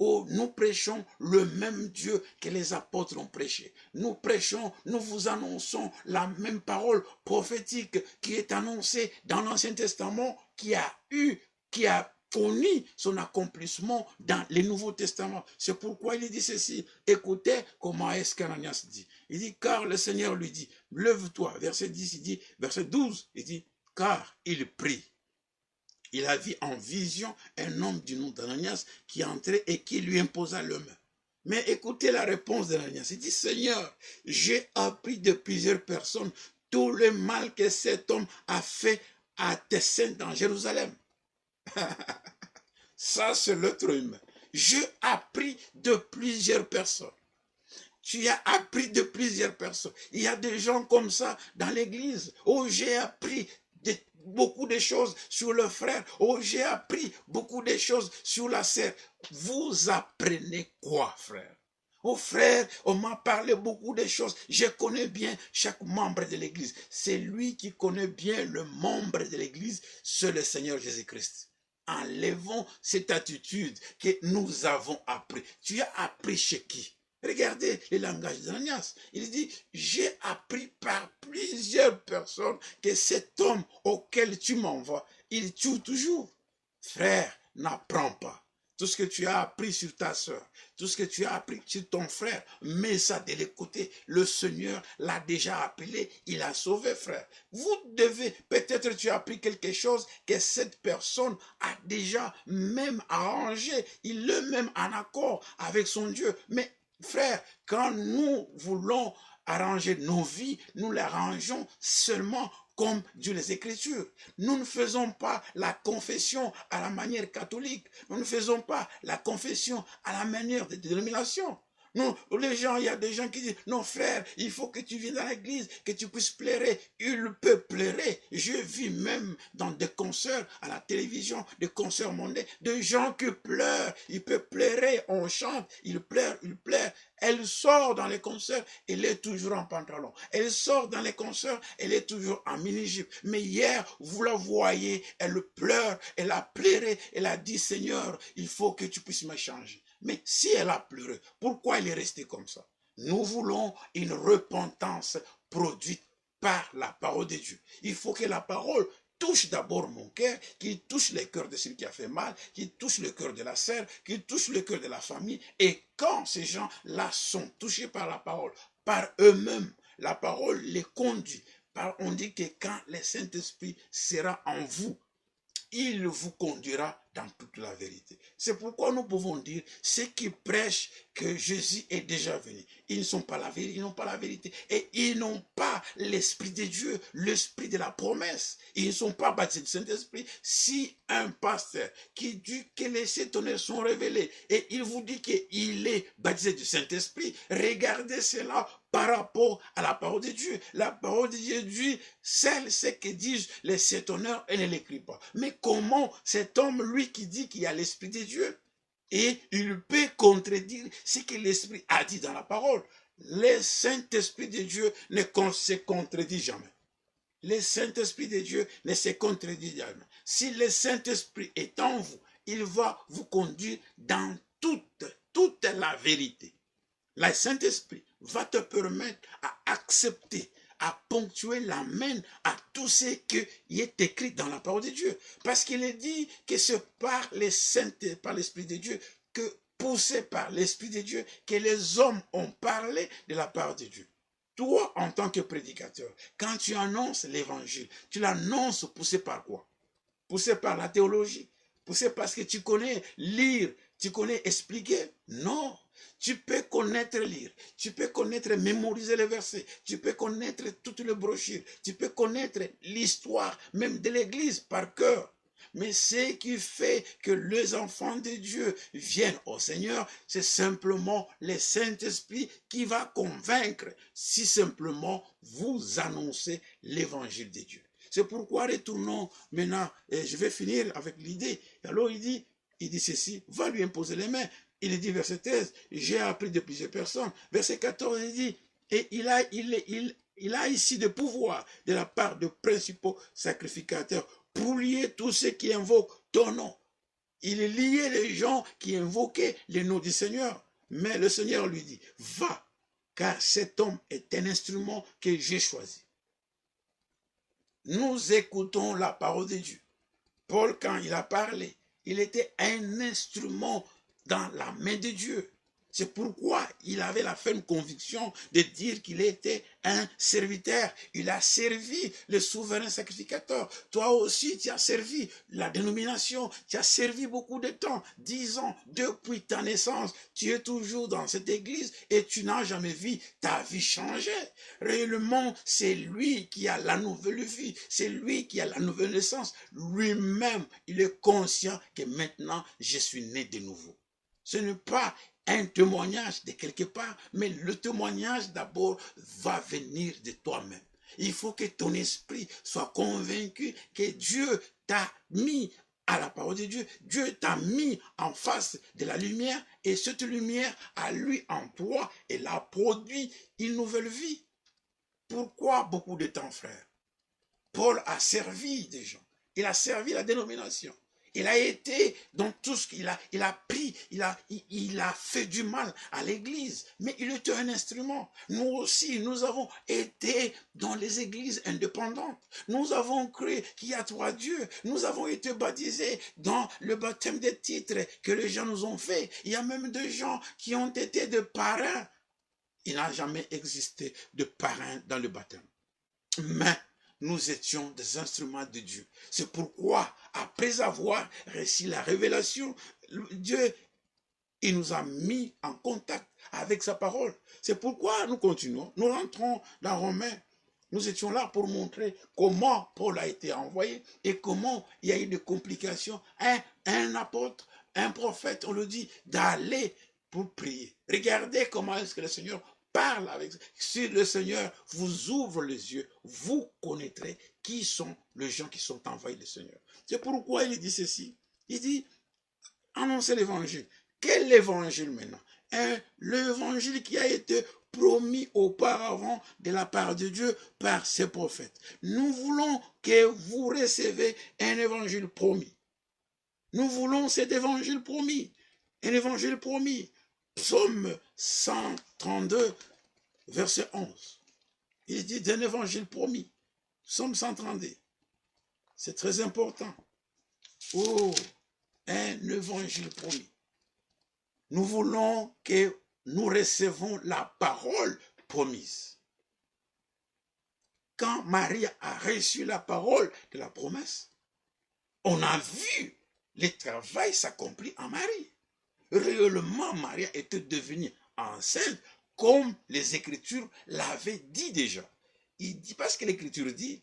Oh, nous prêchons le même Dieu que les apôtres ont prêché. Nous prêchons, nous vous annonçons la même parole prophétique qui est annoncée dans l'Ancien Testament, qui a connu son accomplissement dans le Nouveau Testament. C'est pourquoi il dit ceci. Écoutez comment est-ce qu'Ananias dit. Il dit, car le Seigneur lui dit, lève-toi. Verset 10, il dit, verset 12, il dit, car il prie. Il a vu en vision un homme du nom d'Ananias qui entrait et qui lui imposa le main. Mais écoutez la réponse d'Ananias. Il dit, Seigneur, j'ai appris de plusieurs personnes tout le mal que cet homme a fait à tes saints dans Jérusalem. Ça, c'est l'être humain. J'ai appris de plusieurs personnes. Tu as appris de plusieurs personnes. Il y a des gens comme ça dans l'église. Oh, j'ai appris beaucoup de choses sur le frère. Oh, j'ai appris beaucoup de choses sur la sœur. Vous apprenez quoi, frère? Oh frère, on m'a parlé beaucoup de choses. Je connais bien chaque membre de l'église. C'est lui qui connaît bien le membre de l'église, c'est le Seigneur Jésus-Christ. Enlevons cette attitude que nous avons appris. Tu as appris chez qui? Regardez le langage d'Ananias. Il dit, j'ai appris par plusieurs personnes que cet homme auquel tu m'envoies, il tue toujours. Frère, n'apprends pas. Tout ce que tu as appris sur ta soeur, tout ce que tu as appris sur ton frère, mets ça de l'écouter. Le Seigneur l'a déjà appelé, il a sauvé, frère. Vous devez, peut-être tu as appris quelque chose que cette personne a déjà même arrangé, il est même en accord avec son Dieu. Mais frère, quand nous voulons arranger nos vies, nous l'arrangeons seulement comme Dieu les Écritures. Nous ne faisons pas la confession à la manière catholique. Nous ne faisons pas la confession à la manière des dénominations. Non, les gens, il y a des gens qui disent, non frère, il faut que tu viennes dans l'église, que tu puisses pleurer. Il peut pleurer. Je vis même dans des concerts à la télévision, des concerts mondains, des gens qui pleurent. Il peut pleurer, on chante, il pleure, il pleure. Elle sort dans les concerts, elle est toujours en pantalon. Elle sort dans les concerts, elle est toujours en mini-jupe. Mais hier, vous la voyez, elle pleure, elle a pleuré, elle a dit, Seigneur, il faut que tu puisses me changer. Mais si elle a pleuré, pourquoi elle est restée comme ça? Nous voulons une repentance produite par la parole de Dieu. Il faut que la parole touche d'abord mon cœur, qu'il touche le cœur de celui qui a fait mal, qu'il touche le cœur de la sœur, qu'il touche le cœur de la famille. Et quand ces gens-là sont touchés par la parole, par eux-mêmes, la parole les conduit. On dit que quand le Saint-Esprit sera en vous, il vous conduira dans toute la vérité. C'est pourquoi nous pouvons dire, ceux qui prêchent que Jésus est déjà venu, ils ne sont pas la vérité, ils n'ont pas la vérité. Et ils n'ont pas l'Esprit de Dieu, l'Esprit de la promesse. Ils ne sont pas baptisés du Saint-Esprit. Si un pasteur qui dit que les sept tonnerres sont révélés et il vous dit qu'il est baptisé du Saint-Esprit, regardez cela par rapport à la parole de Dieu. La parole de Dieu dit, celle ce que disent les sept honneurs, elle ne l'écrit pas. Mais comment cet homme, lui, qui dit qu'il y a l'Esprit de Dieu, et il peut contredire ce que l'Esprit a dit dans la parole? Le Saint-Esprit de Dieu ne se contredit jamais. Le Saint-Esprit de Dieu ne se contredit jamais. Si le Saint-Esprit est en vous, il va vous conduire dans toute la vérité. Le Saint-Esprit va te permettre à accepter, à ponctuer l'amène à tout ce qui est écrit dans la parole de Dieu. Parce qu'il est dit que c'est par l'Esprit de Dieu, que poussé par l'Esprit de Dieu, que les hommes ont parlé de la parole de Dieu. Toi, en tant que prédicateur, quand tu annonces l'évangile, tu l'annonces poussé par quoi? Poussé par la théologie? Poussé parce que tu connais lire, tu connais expliquer? Non. Tu peux connaître lire, tu peux connaître mémoriser les versets, tu peux connaître toutes les brochures, tu peux connaître l'histoire même de l'église par cœur. Mais ce qui fait que les enfants de Dieu viennent au Seigneur, c'est simplement le Saint-Esprit qui va convaincre si simplement vous annoncez l'évangile de Dieu. C'est pourquoi retournons maintenant, et je vais finir avec l'idée. Alors il dit ceci, va lui imposer les mains. Il dit verset 13, j'ai appris de plusieurs personnes. Verset 14, il dit, et il a ici de pouvoir de la part de principaux sacrificateurs pour lier tous ceux qui invoquent ton nom. Il liait les gens qui invoquaient le nom du Seigneur. Mais le Seigneur lui dit, va, car cet homme est un instrument que j'ai choisi. Nous écoutons la parole de Dieu. Paul, quand il a parlé, il était un instrument dans la main de Dieu. C'est pourquoi il avait la ferme conviction de dire qu'il était un serviteur. Il a servi le souverain sacrificateur. Toi aussi, tu as servi la dénomination. Tu as servi beaucoup de temps, 10 ans, depuis ta naissance. Tu es toujours dans cette église et tu n'as jamais vu ta vie changer. Réellement, c'est lui qui a la nouvelle vie. C'est lui qui a la nouvelle naissance. Lui-même, il est conscient que maintenant, je suis né de nouveau. Ce n'est pas un témoignage de quelque part, mais le témoignage d'abord va venir de toi-même. Il faut que ton esprit soit convaincu que Dieu t'a mis à la parole de Dieu. Dieu t'a mis en face de la lumière et cette lumière a lui en toi, elle a produit une nouvelle vie. Pourquoi beaucoup de temps, frère? Paul a servi des gens. Il a servi la dénomination. Il a été dans tout ce qu'il a, il a pris, il a fait du mal à l'église, mais il était un instrument. Nous aussi, nous avons été dans les églises indépendantes. Nous avons cru qu'il y a trois dieux. Nous avons été baptisés dans le baptême des titres que les gens nous ont fait. Il y a même des gens qui ont été des parrains. Il n'a jamais existé de parrain dans le baptême. Mais nous étions des instruments de Dieu. C'est pourquoi, après avoir reçu la révélation, Dieu, il nous a mis en contact avec sa parole. C'est pourquoi nous continuons. Nous rentrons dans Romains. Nous étions là pour montrer comment Paul a été envoyé et comment il y a eu des complications. Un apôtre, un prophète, on le dit, d'aller pour prier. Regardez comment est-ce que le Seigneur parle avec. Si le Seigneur vous ouvre les yeux, vous connaîtrez qui sont les gens qui sont envoyés du Seigneur. C'est pourquoi il dit ceci. Il dit, annoncez l'évangile. Quel évangile maintenant? L'évangile qui a été promis auparavant de la part de Dieu par ses prophètes. Nous voulons que vous recevez un évangile promis. Nous voulons cet évangile promis. Un évangile promis. Psaume 132, verset 11. Il dit d'un évangile promis. Psaume 132. C'est très important. Oh, un évangile promis. Nous voulons que nous recevons la parole promise. Quand Marie a reçu la parole de la promesse, on a vu le travail s'accomplir en Marie. Réellement, Marie était devenue enceinte comme les Écritures l'avaient dit déjà. Il dit, parce que l'Écriture dit,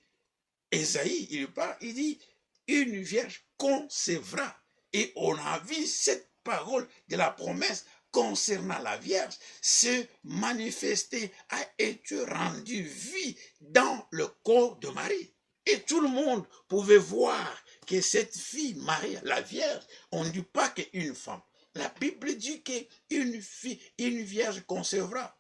Ésaïe, il dit, une vierge concevra. Et on a vu cette parole de la promesse concernant la Vierge se manifester, a été rendue vie dans le corps de Marie. Et tout le monde pouvait voir que cette fille, Marie, la Vierge, on ne dit pas qu'une femme. La Bible dit qu'une fille, une vierge concevra.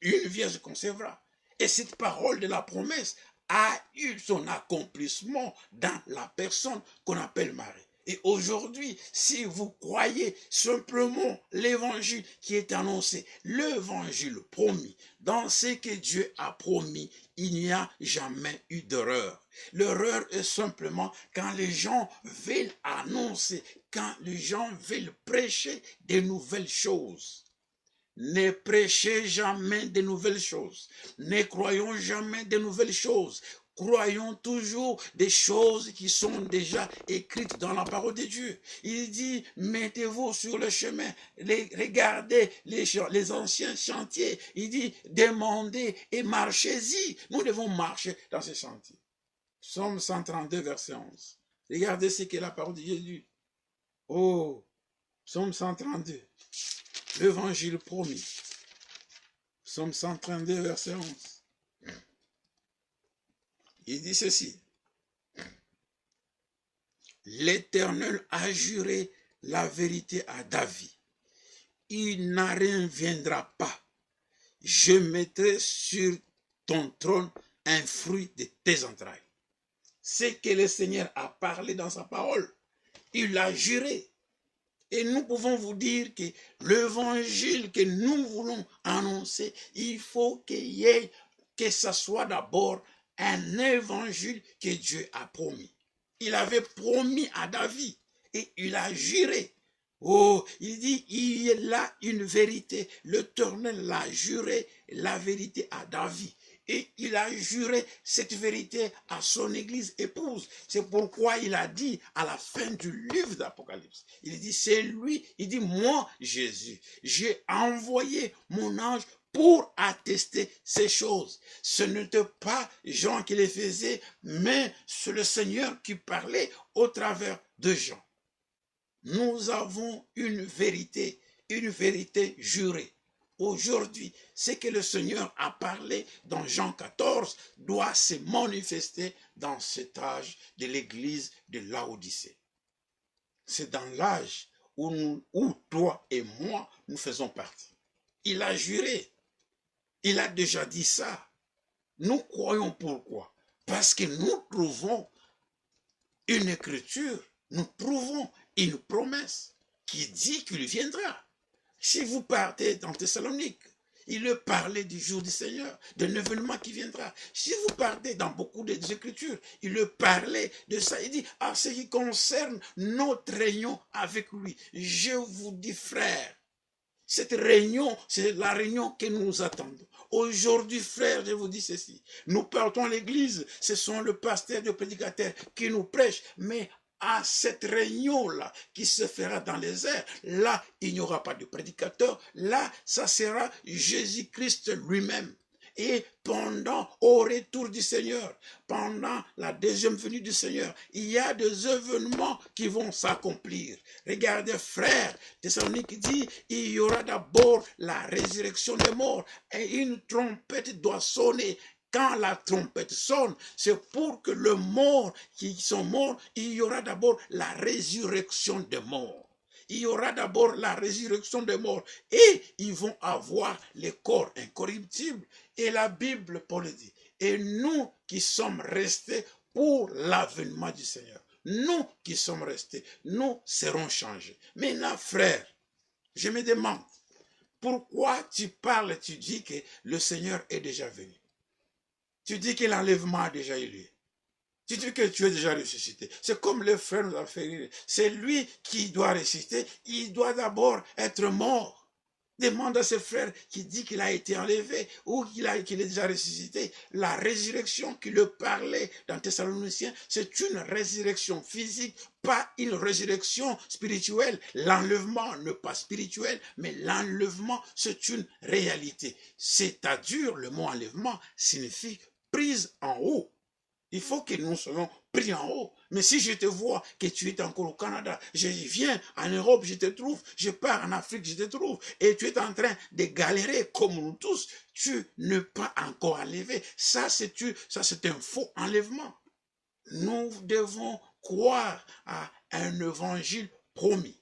Une vierge concevra. Et cette parole de la promesse a eu son accomplissement dans la personne qu'on appelle Marie. Et aujourd'hui, si vous croyez simplement l'évangile qui est annoncé, l'évangile promis, dans ce que Dieu a promis, il n'y a jamais eu d'erreur. L'erreur est simplement quand les gens veulent annoncer, quand les gens veulent prêcher de nouvelles choses. Ne prêchez jamais de nouvelles choses. Ne croyons jamais de nouvelles choses. Croyons toujours des choses qui sont déjà écrites dans la parole de Dieu. Il dit, mettez-vous sur le chemin, regardez les anciens chantiers. Il dit, demandez et marchez-y. Nous devons marcher dans ces chantiers. Psaume 132, verset 11. Regardez ce que la parole de Dieu dit. Oh, Psaume 132, l'évangile promis. Psaume 132, verset 11. Il dit ceci. L'Éternel a juré la vérité à David. Il n'en reviendra pas. Je mettrai sur ton trône un fruit de tes entrailles. Ce que le Seigneur a parlé dans sa parole, il l'a juré. Et nous pouvons vous dire que l'évangile que nous voulons annoncer, il faut que ça soit d'abord un évangile que Dieu a promis. Il avait promis à David et il a juré. Oh, il dit, il y a là une vérité. L'Éternel l'a juré, la vérité à David. Et il a juré cette vérité à son église épouse. C'est pourquoi il a dit à la fin du livre d'Apocalypse, il dit, c'est lui, il dit, moi, Jésus, j'ai envoyé mon ange pour attester ces choses. Ce n'était pas Jean qui les faisait, mais c'est le Seigneur qui parlait au travers de Jean. Nous avons une vérité jurée. Aujourd'hui, ce que le Seigneur a parlé dans Jean 14 doit se manifester dans cet âge de l'église de Laodicée. C'est dans l'âge où toi et moi, nous faisons partie. Il a juré. Il a déjà dit ça. Nous croyons pourquoi? Parce que nous trouvons une écriture, nous trouvons une promesse qui dit qu'il viendra. Si vous partez dans Thessalonique, il parlait du jour du Seigneur, d'un événement qui viendra. Si vous partez dans beaucoup des Écritures, il parlait de ça. Il dit, à ce qui concerne notre réunion avec lui, je vous dis, frères, cette réunion, c'est la réunion que nous attendons. Aujourd'hui, frères, je vous dis ceci. Nous partons à l'église, ce sont le pasteur et le prédicateur qui nous prêchent, mais à cette réunion-là qui se fera dans les airs, là, il n'y aura pas de prédicateur, là, ça sera Jésus-Christ lui-même. Et pendant, au retour du Seigneur, pendant la deuxième venue du Seigneur, il y a des événements qui vont s'accomplir. Regardez, frère, Thessalonique dit, il y aura d'abord la résurrection des morts et une trompette doit sonner. Quand la trompette sonne, c'est pour que les morts qui sont morts, il y aura d'abord la résurrection des morts. Il y aura d'abord la résurrection des morts et ils vont avoir les corps incorruptibles. Et la Bible, Paul dit, et nous qui sommes restés pour l'avènement du Seigneur, nous qui sommes restés, nous serons changés. Maintenant, frère, je me demande, pourquoi tu parles, tu dis que le Seigneur est déjà venu? Tu dis que l'enlèvement a déjà eu lieu. Tu dis que tu es déjà ressuscité. C'est comme le frère nous a fait rire. C'est lui qui doit ressusciter. Il doit d'abord être mort. Demande à ce frère qui dit qu'il a été enlevé ou qu'il est déjà ressuscité. La résurrection qui le parlait dans Thessaloniciens, c'est une résurrection physique, pas une résurrection spirituelle. L'enlèvement n'est pas spirituel, mais l'enlèvement, c'est une réalité. C'est-à-dire, le mot enlèvement signifie prise en haut. Il faut que nous soyons pris en haut. Mais si je te vois que tu es encore au Canada, je viens en Europe, je te trouve, je pars en Afrique, je te trouve, et tu es en train de galérer comme nous tous, tu n'es pas encore enlevé. Ça, c'est un faux enlèvement. Nous devons croire à un évangile promis.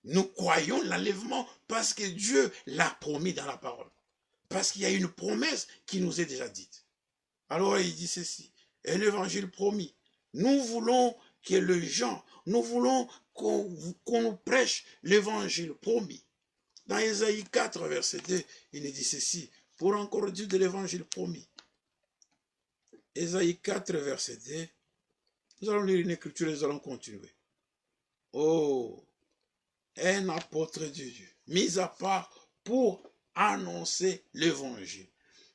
Nous croyons l'enlèvement parce que Dieu l'a promis dans la parole. Parce qu'il y a une promesse qui nous est déjà dite. Alors il dit ceci, un évangile promis. Nous voulons que les gens, nous voulons qu'on nous prêche l'évangile promis. Dans Ésaïe 4, verset 2, il nous dit ceci, pour encore dire de l'évangile promis. Ésaïe 4, verset 2, nous allons lire une écriture et nous allons continuer. Oh, un apôtre de Dieu, mis à part pour annoncer l'évangile.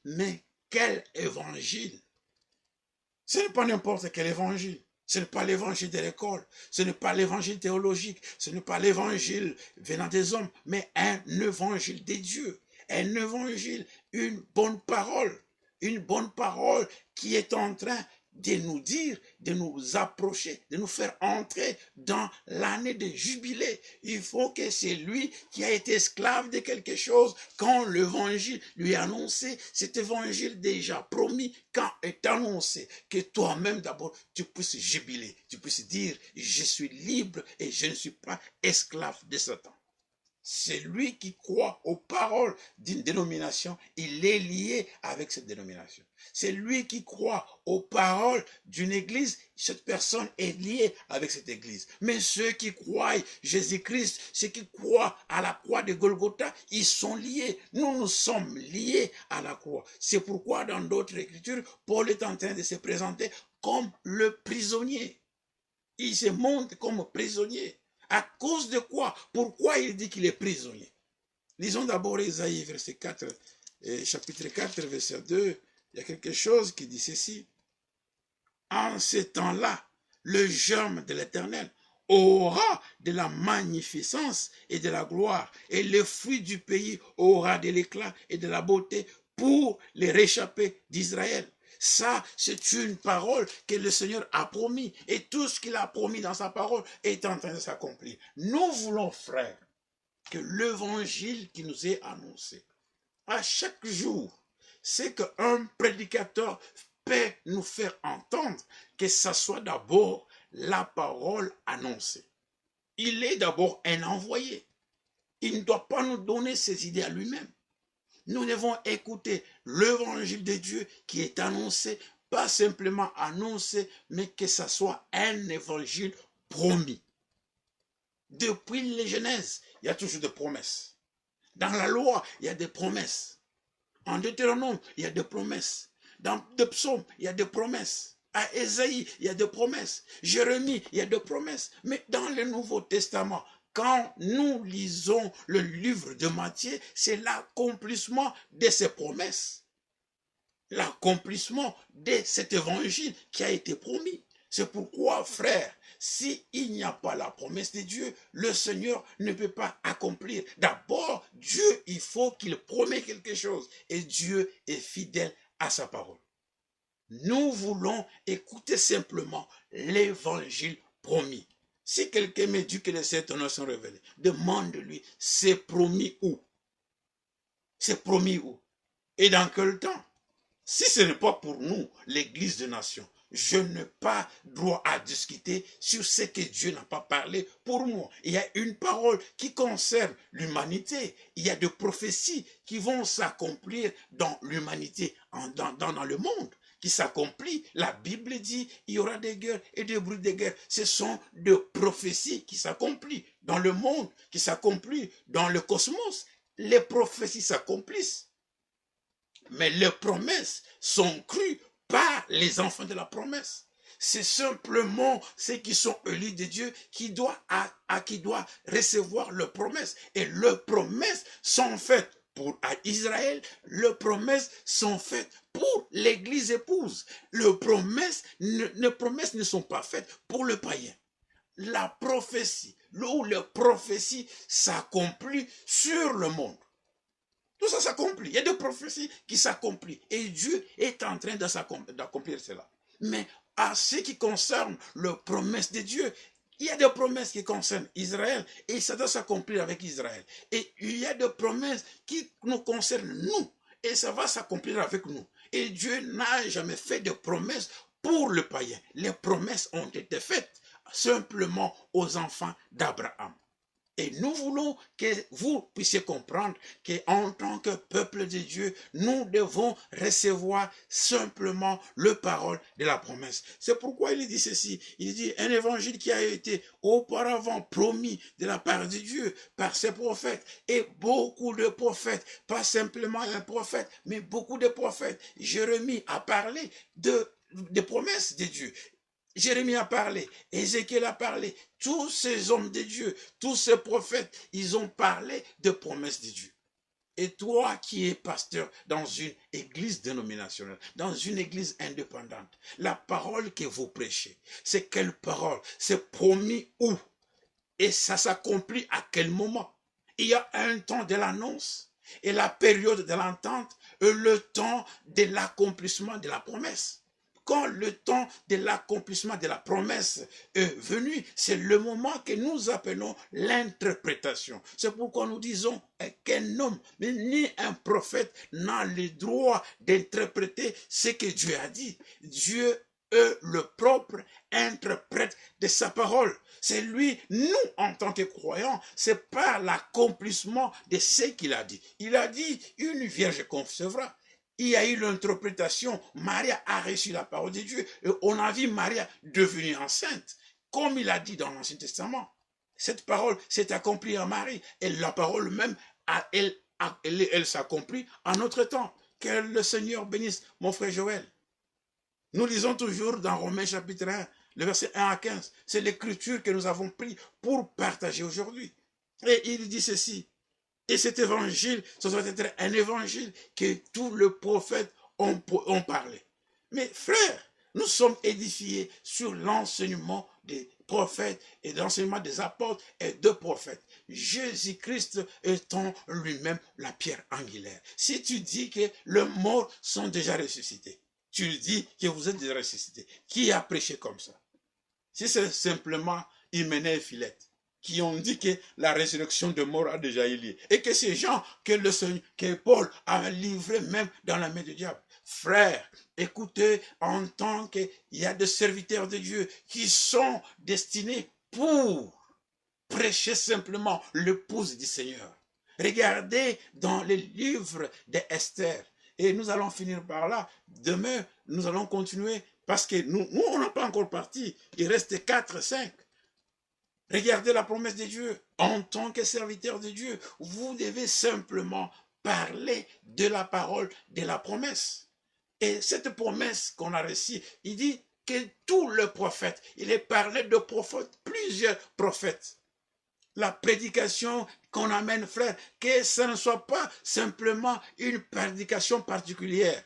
Mais quel évangile? Ce n'est pas n'importe quel évangile. Ce n'est pas l'évangile de l'école. Ce n'est pas l'évangile théologique. Ce n'est pas l'évangile venant des hommes, mais un évangile des dieux. Un évangile, une bonne parole. Une bonne parole qui est en train de nous dire, de nous approcher, de nous faire entrer dans l'année de jubilé. Il faut que c'est lui qui a été esclave de quelque chose, quand l'évangile lui a annoncé, cet évangile déjà promis, quand est annoncé, que toi-même d'abord tu puisses jubiler, tu puisses dire, je suis libre et je ne suis pas esclave de Satan. C'est lui qui croit aux paroles d'une dénomination, il est lié avec cette dénomination. C'est lui qui croit aux paroles d'une église, cette personne est liée avec cette église. Mais ceux qui croient Jésus-Christ, ceux qui croient à la croix de Golgotha, ils sont liés. Nous sommes liés à la croix. C'est pourquoi dans d'autres écritures, Paul est en train de se présenter comme le prisonnier. Il se montre comme prisonnier. À cause de quoi? Pourquoi il dit qu'il est prisonnier? Lisons d'abord Ésaïe verset 4, chapitre 4, verset 2. Il y a quelque chose qui dit ceci. En ce temps-là, le germe de l'Éternel aura de la magnificence et de la gloire, et le fruit du pays aura de l'éclat et de la beauté pour les réchappés d'Israël. Ça, c'est une parole que le Seigneur a promis. Et tout ce qu'il a promis dans sa parole est en train de s'accomplir. Nous voulons, frères, que l'évangile qui nous est annoncé, à chaque jour, c'est qu'un prédicateur peut nous faire entendre que ça soit d'abord la parole annoncée. Il est d'abord un envoyé. Il ne doit pas nous donner ses idées à lui-même. Nous devons écouter l'évangile de Dieu qui est annoncé, pas simplement annoncé, mais que ce soit un évangile promis. Depuis les Genèse, il y a toujours des promesses. Dans la loi, il y a des promesses. En Deutéronome, il y a des promesses. Dans les psaumes, il y a des promesses. À Ésaïe, il y a des promesses. Jérémie, il y a des promesses. Mais dans le Nouveau Testament, quand nous lisons le livre de Matthieu, c'est l'accomplissement de ces promesses. L'accomplissement de cet évangile qui a été promis. C'est pourquoi, frère, s'il n'y a pas la promesse de Dieu, le Seigneur ne peut pas accomplir. D'abord, Dieu, il faut qu'il promet quelque chose. Et Dieu est fidèle à sa parole. Nous voulons écouter simplement l'évangile promis. Si quelqu'un me dit que les sept honneurs sont révélés, demande-lui, c'est promis où? C'est promis où? Et dans quel temps? Si ce n'est pas pour nous, l'Église des nations, je n'ai pas droit à discuter sur ce que Dieu n'a pas parlé pour moi. Il y a une parole qui concerne l'humanité. Il y a des prophéties qui vont s'accomplir dans l'humanité, dans le monde, qui s'accomplit. La Bible dit, il y aura des guerres et des bruits de guerre. Ce sont des prophéties qui s'accomplissent dans le monde, qui s'accomplissent dans le cosmos. Les prophéties s'accomplissent. Mais les promesses sont crues par les enfants de la promesse. C'est simplement ceux qui sont élus de Dieu qui doivent recevoir leurs promesses. Et leurs promesses sont faites pour Israël, leurs promesses sont faites pour l'église épouse. Les promesses ne sont pas faites pour le païen. La prophétie, où les prophéties s'accomplissent sur le monde. Tout ça s'accomplit. Il y a des prophéties qui s'accomplissent. Et Dieu est en train d'accomplir cela. Mais à ce qui concerne les promesses de Dieu, il y a des promesses qui concernent Israël et ça doit s'accomplir avec Israël. Et il y a des promesses qui nous concernent nous et ça va s'accomplir avec nous. Et Dieu n'a jamais fait de promesses pour le païen. Les promesses ont été faites simplement aux enfants d'Abraham. Et nous voulons que vous puissiez comprendre qu'en tant que peuple de Dieu, nous devons recevoir simplement le parole de la promesse. C'est pourquoi il dit ceci. Il dit un évangile qui a été auparavant promis de la part de Dieu par ses prophètes. Et beaucoup de prophètes, pas simplement un prophète, mais beaucoup de prophètes. Jérémie a parlé des promesses de Dieu. Jérémie a parlé, Ézéchiel a parlé, tous ces hommes de Dieu, tous ces prophètes, ils ont parlé de promesses de Dieu. Et toi qui es pasteur dans une église dénominationnelle, dans une église indépendante, la parole que vous prêchez, c'est quelle parole? C'est promis où? Et ça s'accomplit à quel moment? Il y a un temps de l'annonce et la période de l'entente et le temps de l'accomplissement de la promesse. Quand le temps de l'accomplissement de la promesse est venu, c'est le moment que nous appelons l'interprétation. C'est pourquoi nous disons qu'un homme, ni un prophète, n'a le droit d'interpréter ce que Dieu a dit. Dieu est le propre interprète de sa parole. C'est lui, nous, en tant que croyants, c'est par l'accomplissement de ce qu'il a dit. Il a dit, une vierge concevra. Il y a eu l'interprétation, Maria a reçu la parole de Dieu et on a vu Maria devenir enceinte, comme il a dit dans l'Ancien Testament. Cette parole s'est accomplie en Marie et la parole même, elle s'accomplit en notre temps. Que le Seigneur bénisse mon frère Joël. Nous lisons toujours dans Romains chapitre 1, le verset 1 à 15. C'est l'écriture que nous avons pris pour partager aujourd'hui. Et il dit ceci. Et cet évangile, ça doit être un évangile que tous les prophètes ont parlé. Mais frères, nous sommes édifiés sur l'enseignement des prophètes et l'enseignement des apôtres et des prophètes. Jésus-Christ étant lui-même la pierre angulaire. Si tu dis que les morts sont déjà ressuscités, tu dis que vous êtes déjà ressuscités. Qui a prêché comme ça? Si c'est simplement Hyménée et Philette, qui ont dit que la résurrection de mort a déjà eu lieu. Et que ces gens que Paul a livrés même dans la main du diable. Frères, écoutez, en tant qu'il y a des serviteurs de Dieu qui sont destinés pour prêcher simplement l'épouse du Seigneur. Regardez dans les livres d'Esther. Et nous allons finir par là. Demain, nous allons continuer parce que nous on n'a pas encore parti. Il reste 4, 5. Regardez la promesse de Dieu. En tant que serviteur de Dieu, vous devez simplement parler de la parole de la promesse. Et cette promesse qu'on a reçue, il dit que tous les prophètes, il est parlé de prophètes, plusieurs prophètes. La prédication qu'on amène, frère, que ce ne soit pas simplement une prédication particulière.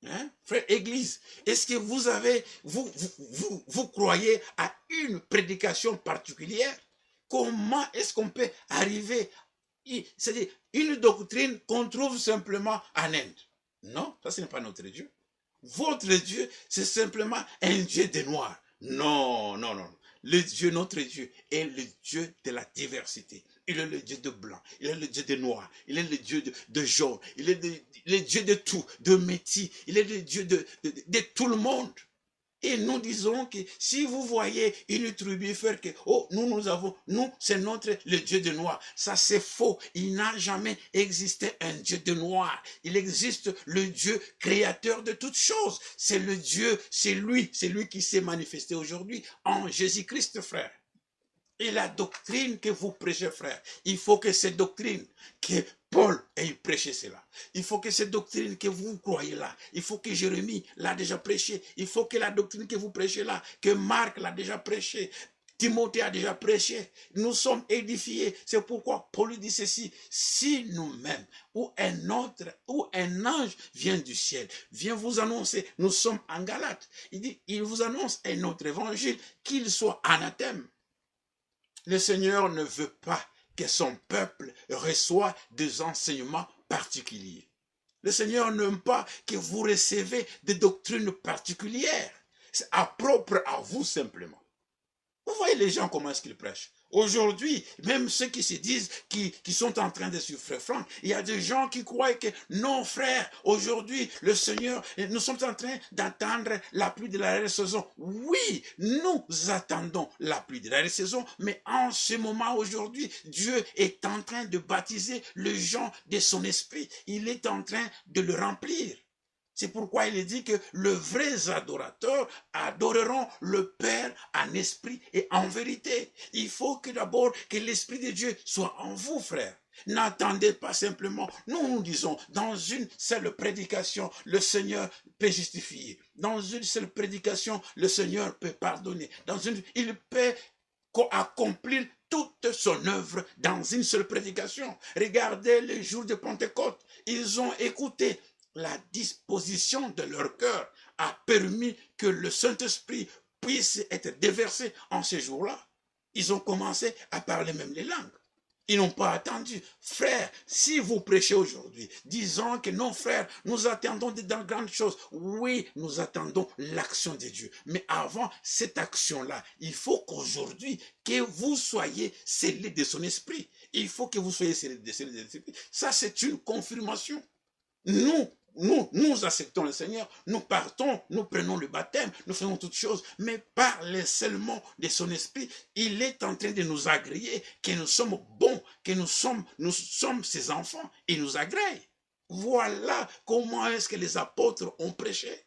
Hein? Frère Église, est-ce que vous croyez à une prédication particulière? Comment est-ce qu'on peut arriver? C'est-à-dire une doctrine qu'on trouve simplement en Inde. Non, ça ce n'est pas notre Dieu. Votre Dieu, c'est simplement un Dieu de noir. Non, non, non. Le Dieu, notre Dieu, est le Dieu de la diversité. Il est le Dieu de blanc, il est le Dieu de noir, il est le Dieu de jaune, il est le Dieu de tout, de métis, il est le Dieu de tout le monde. Et nous disons que si vous voyez une tribu faire que, oh, nous, c'est le Dieu de noir. Ça, c'est faux. Il n'a jamais existé un Dieu de noir. Il existe le Dieu créateur de toutes choses. C'est le Dieu, c'est lui qui s'est manifesté aujourd'hui en Jésus-Christ, frère. Et la doctrine que vous prêchez, frère, il faut que cette doctrine, que Paul ait prêché cela, il faut que cette doctrine que vous croyez là, il faut que Jérémie l'a déjà prêché, il faut que la doctrine que vous prêchez là, que Marc l'a déjà prêché, Timothée a déjà prêché, nous sommes édifiés. C'est pourquoi Paul dit ceci: si nous-mêmes ou un ange vient du ciel, vient vous annoncer, nous sommes en Galates, il dit, il vous annonce un autre évangile, qu'il soit anathème. Le Seigneur ne veut pas que son peuple reçoive des enseignements particuliers. Le Seigneur n'aime pas que vous recevez des doctrines particulières. C'est propre à vous simplement. Vous voyez les gens comment est-ce qu'ils prêchent. Aujourd'hui, même ceux qui se disent, qui sont en train de suivre Frère Franck, il y a des gens qui croient que non, frère, aujourd'hui, le Seigneur, nous sommes en train d'attendre la pluie de la saison. Oui, nous attendons la pluie de la saison, mais en ce moment aujourd'hui, Dieu est en train de baptiser les gens de son esprit. Il est en train de le remplir. C'est pourquoi il est dit que les vrais adorateurs adoreront le Père en esprit et en vérité. Il faut que d'abord que l'Esprit de Dieu soit en vous, frère. N'attendez pas simplement. Nous disons, dans une seule prédication, le Seigneur peut justifier. Dans une seule prédication, le Seigneur peut pardonner. Il peut accomplir toute son œuvre dans une seule prédication. Regardez les jours de Pentecôte. Ils ont écouté. La disposition de leur cœur a permis que le Saint-Esprit puisse être déversé en ces jours-là. Ils ont commencé à parler même les langues. Ils n'ont pas attendu. Frère, si vous prêchez aujourd'hui, disant que non, frère, nous attendons de grandes choses. Oui, nous attendons l'action de Dieu. Mais avant cette action-là, il faut qu'aujourd'hui, que vous soyez scellés de son esprit. Il faut que vous soyez scellés de son esprit. Ça, c'est une confirmation. Nous acceptons le Seigneur, nous partons, nous prenons le baptême, nous faisons toutes choses, mais par le scellement de son esprit, il est en train de nous agréer, que nous sommes bons, que nous sommes ses enfants, il nous agrée. Voilà comment est-ce que les apôtres ont prêché.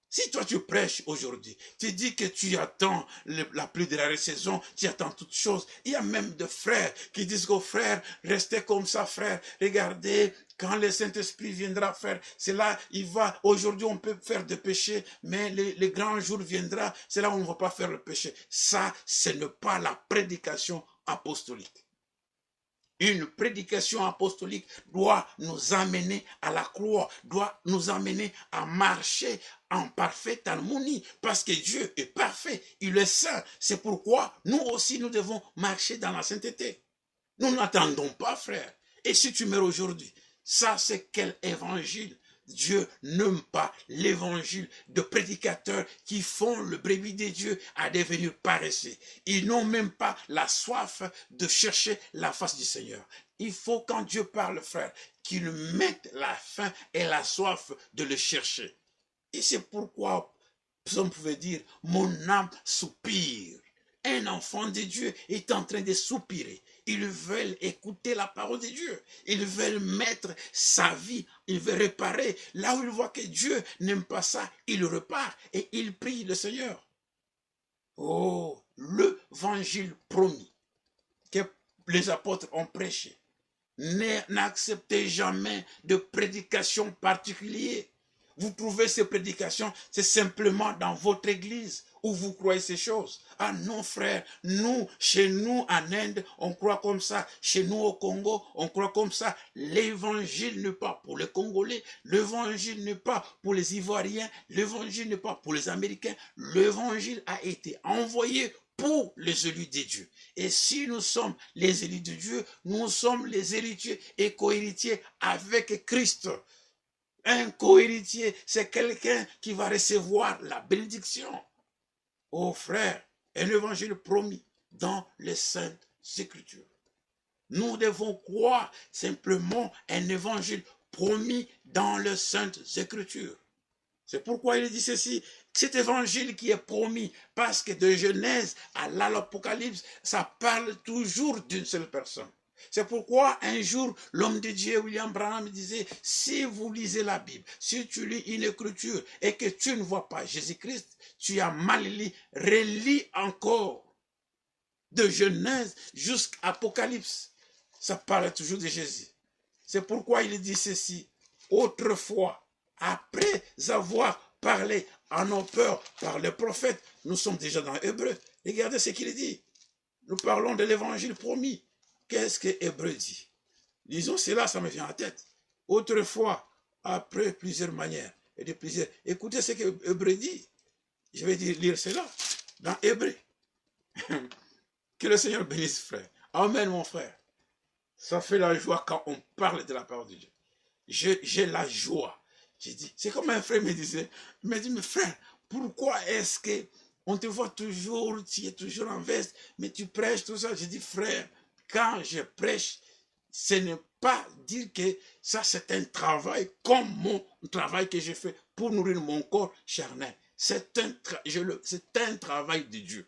Si toi tu prêches aujourd'hui, tu dis que tu attends la pluie de la saison, tu attends toutes choses. Il y a même des frères qui disent aux frères, restez comme ça frère, regardez, quand le Saint-Esprit viendra faire, c'est là, aujourd'hui on peut faire des péchés, mais le grand jour viendra, c'est là où on ne va pas faire le péché. Ça, ce n'est pas la prédication apostolique. Une prédication apostolique doit nous amener à la croix, doit nous amener à marcher en parfaite harmonie, parce que Dieu est parfait, il est saint. C'est pourquoi nous aussi nous devons marcher dans la sainteté. Nous n'attendons pas, frère. Et si tu meurs aujourd'hui, ça c'est quel évangile? Dieu n'aime pas l'évangile de prédicateurs qui font le brebis de Dieu à devenir paresseux. Ils n'ont même pas la soif de chercher la face du Seigneur. Il faut, quand Dieu parle, frère, qu'il mette la faim et la soif de le chercher. Et c'est pourquoi Psaume pouvait dire, mon âme soupire. Un enfant de Dieu est en train de soupirer. Ils veulent écouter la parole de Dieu. Ils veulent mettre sa vie. Ils veulent réparer. Là où ils voient que Dieu n'aime pas ça, il repart et il prie le Seigneur. Oh, l'évangile promis que les apôtres ont prêché. N'acceptez jamais de prédication particulière. Vous trouvez ces prédications, c'est simplement dans votre église où vous croyez ces choses. Ah non, frère, nous, chez nous, en Inde, on croit comme ça. Chez nous, au Congo, on croit comme ça. L'évangile n'est pas pour les Congolais. L'évangile n'est pas pour les Ivoiriens. L'évangile n'est pas pour les Américains. L'évangile a été envoyé pour les élus de Dieu. Et si nous sommes les élus de Dieu, nous sommes les héritiers et co-héritiers avec Christ. Un co-héritier, c'est quelqu'un qui va recevoir la bénédiction. Oh frère, un évangile promis dans les Saintes Écritures. Nous devons croire simplement un évangile promis dans les Saintes Écritures. C'est pourquoi il dit ceci, cet évangile qui est promis, parce que de Genèse à l'Apocalypse, ça parle toujours d'une seule personne. C'est pourquoi un jour, l'homme de Dieu, William Branham, disait, si vous lisez la Bible, si tu lis une écriture et que tu ne vois pas Jésus-Christ, tu as mal lu, relis encore. De Genèse jusqu'à Apocalypse, ça parle toujours de Jésus. C'est pourquoi il dit ceci, autrefois, après avoir parlé à nos peurs par les prophètes, nous sommes déjà dans Hébreu. Regardez ce qu'il dit. Nous parlons de l'évangile promis. Qu'est-ce que Hébreu dit? Disons cela, ça me vient en tête. Autrefois, après plusieurs manières et de plusieurs. Écoutez ce que Hébreu dit. Je vais lire cela dans Hébreu. Que le Seigneur bénisse, frère. Amen, mon frère. Ça fait la joie quand on parle de la parole de Dieu. J'ai la joie. J'ai dit, c'est comme un frère me disait, il m'a dit, mais frère, pourquoi est-ce que on te voit toujours, tu es toujours en veste, mais tu prêches tout ça? J'ai dit, frère, quand je prêche, ce n'est pas dire que ça c'est un travail comme mon travail que je fais pour nourrir mon corps charnel. C'est un travail de Dieu.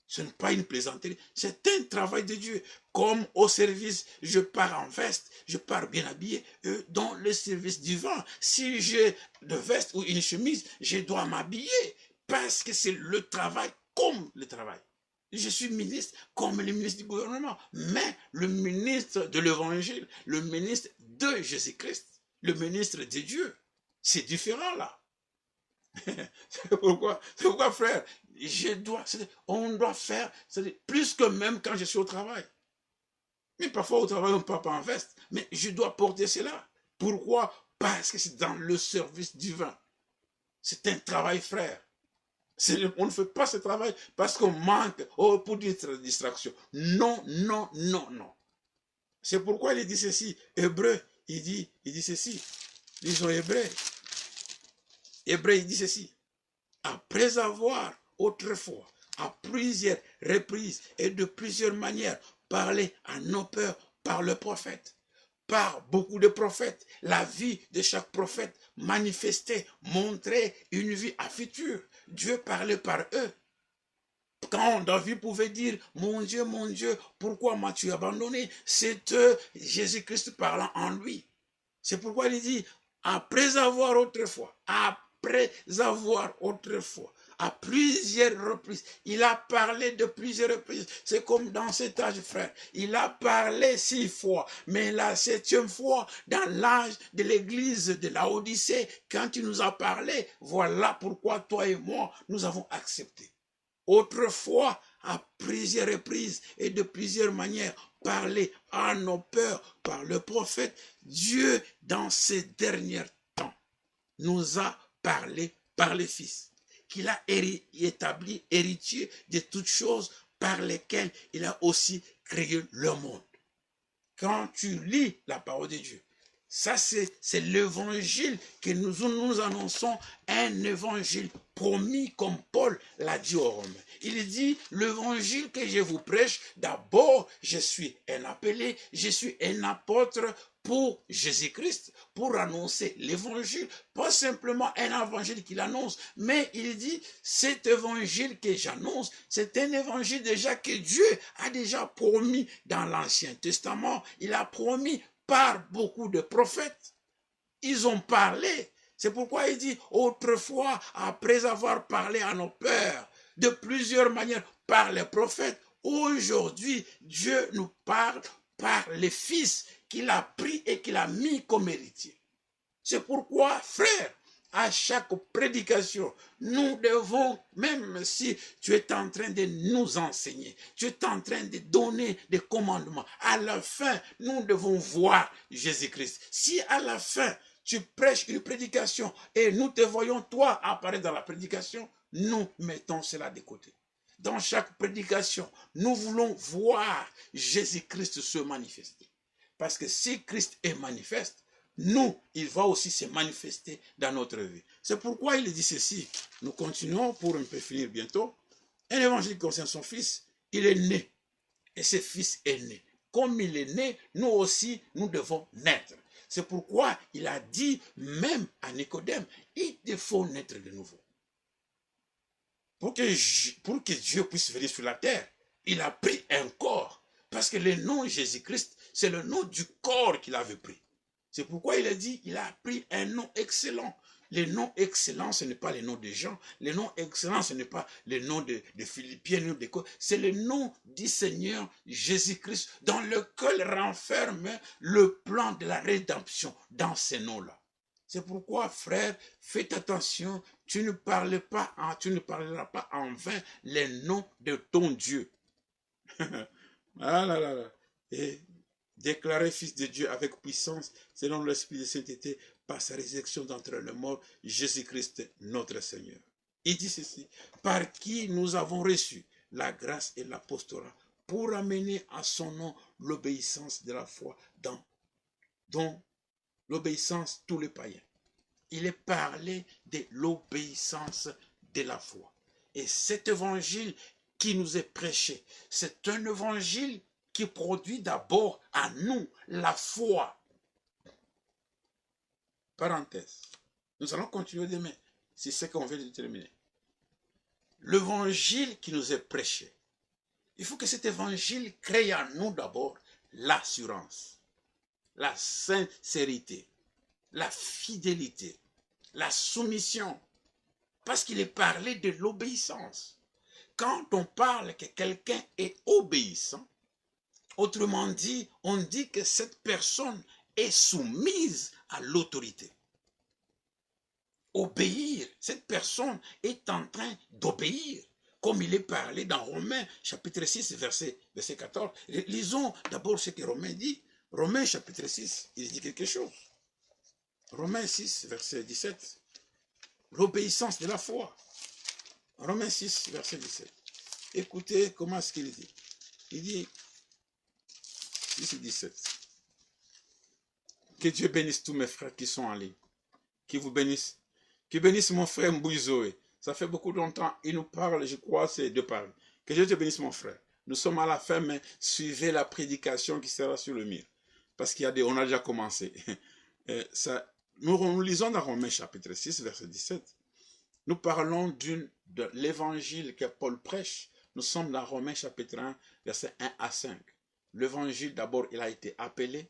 Ce n'est pas une plaisanterie, c'est un travail de Dieu. Comme au service, je pars en veste, je pars bien habillé. Dans le service divin, si j'ai de veste ou une chemise, je dois m'habiller parce que c'est le travail comme le travail. Je suis ministre comme le ministre du gouvernement, mais le ministre de l'évangile, le ministre de Jésus-Christ, le ministre de Dieu, c'est différent là. C'est pourquoi, frère, on doit faire plus que même quand je suis au travail. Mais parfois au travail, on ne part pas en veste. Mais je dois porter cela. Pourquoi? Parce que c'est dans le service divin. C'est un travail, frère. On ne fait pas ce travail parce qu'on manque, pour des distractions. Non, non, non, non. C'est pourquoi il dit ceci. Hébreu, il dit ceci. Lisons Hébreu. Hébreu, il dit ceci. Après avoir autrefois, à plusieurs reprises et de plusieurs manières, parlé à nos peurs par le prophète, par beaucoup de prophètes, la vie de chaque prophète manifestait, montrait une vie à futur. Dieu parlait par eux. Quand David pouvait dire, mon Dieu, pourquoi m'as-tu abandonné? C'est Jésus-Christ parlant en lui. C'est pourquoi il dit, après avoir autrefois, à plusieurs reprises, il a parlé de plusieurs reprises. C'est comme dans cet âge, frère. Il a parlé 6 fois, mais la 7e fois, dans l'âge de l'église de Laodicée, quand il nous a parlé, voilà pourquoi toi et moi, nous avons accepté. Autrefois, à plusieurs reprises et de plusieurs manières, parler à nos peurs par le prophète, Dieu, dans ces derniers temps, nous a parlé par le Fils, qu'il a établi héritier de toutes choses par lesquelles il a aussi créé le monde. Quand tu lis la parole de Dieu, ça c'est l'évangile que nous annonçons, un évangile promis comme Paul l'a dit aux Romains. Il dit, l'évangile que je vous prêche, d'abord, je suis un appelé, je suis un apôtre pour Jésus-Christ, pour annoncer l'évangile, pas simplement un évangile qu'il annonce, mais il dit, cet évangile que j'annonce, c'est un évangile déjà que Dieu a déjà promis dans l'Ancien Testament. Il a promis par beaucoup de prophètes. Ils ont parlé. C'est pourquoi il dit, autrefois, après avoir parlé à nos pères, de plusieurs manières, par les prophètes, aujourd'hui, Dieu nous parle par les fils qu'il a pris et qu'il a mis comme héritier. C'est pourquoi, frère, À chaque prédication, nous devons, même si tu es en train de nous enseigner, tu es en train de donner des commandements, à la fin, nous devons voir Jésus-Christ. Si à la fin, tu prêches une prédication et nous te voyons toi apparaître dans la prédication, nous mettons cela de côté. Dans chaque prédication, nous voulons voir Jésus-Christ se manifester. Parce que si Christ est manifeste, nous, il va aussi se manifester dans notre vie. C'est pourquoi il dit ceci. Nous continuons pour un peu finir bientôt. Un évangile concerne son fils. Il est né. Et ce fils est né. Comme il est né, nous aussi, nous devons naître. C'est pourquoi il a dit, même à Nicodème, il te faut naître de nouveau. Pour que Dieu puisse venir sur la terre, il a pris un corps. Parce que le nom Jésus-Christ, c'est le nom du corps qu'il avait pris. C'est pourquoi il a dit, il a pris un nom excellent. Le nom excellent, ce n'est pas le nom des gens. Le nom excellent, ce n'est pas le nom de Philippiens, c'est le nom du Seigneur Jésus-Christ, dans lequel renferme le plan de la rédemption, dans ces noms-là. C'est pourquoi, frère, faites attention, tu ne parleras pas en vain les noms de ton Dieu. Ah là là là. Et déclaré fils de Dieu avec puissance, selon l'esprit de sainteté, par sa résurrection d'entre les morts, Jésus-Christ, notre Seigneur. Il dit ceci, par qui nous avons reçu la grâce et l'apostolat, pour amener à son nom l'obéissance de la foi, dont l'obéissance tous les païens. Il est parlé de l'obéissance de la foi. Et cet évangile qui nous est prêché, c'est un évangile qui produit d'abord à nous la foi. Parenthèse. Nous allons continuer demain. C'est ce qu'on vient de terminer. L'évangile qui nous est prêché. Il faut que cet évangile crée en nous d'abord l'assurance, la sincérité, la fidélité, la soumission. Parce qu'il est parlé de l'obéissance. Quand on parle que quelqu'un est obéissant, autrement dit, on dit que cette personne est soumise à l'autorité. Obéir, cette personne est en train d'obéir, comme il est parlé dans Romains chapitre 6, verset 14. Lisons d'abord ce que Romains dit. Romains chapitre 6, il dit quelque chose. Romains 6, verset 17. L'obéissance de la foi. Romains 6, verset 17. Écoutez comment est-ce qu'il dit. Il dit, 6 et 17. Que Dieu bénisse tous mes frères qui sont en ligne. Qui vous bénisse. Qui bénisse mon frère Mbouizoé. Ça fait beaucoup de longtemps. Il nous parle, je crois, c'est de parler. Que Dieu te bénisse mon frère. Nous sommes à la fin, mais suivez la prédication qui sera sur le mur. Parce qu'on a déjà commencé. Nous lisons dans Romains chapitre 6, verset 17. Nous parlons de l'évangile que Paul prêche. Nous sommes dans Romains chapitre 1, verset 1 à 5. L'évangile, d'abord, il a été appelé.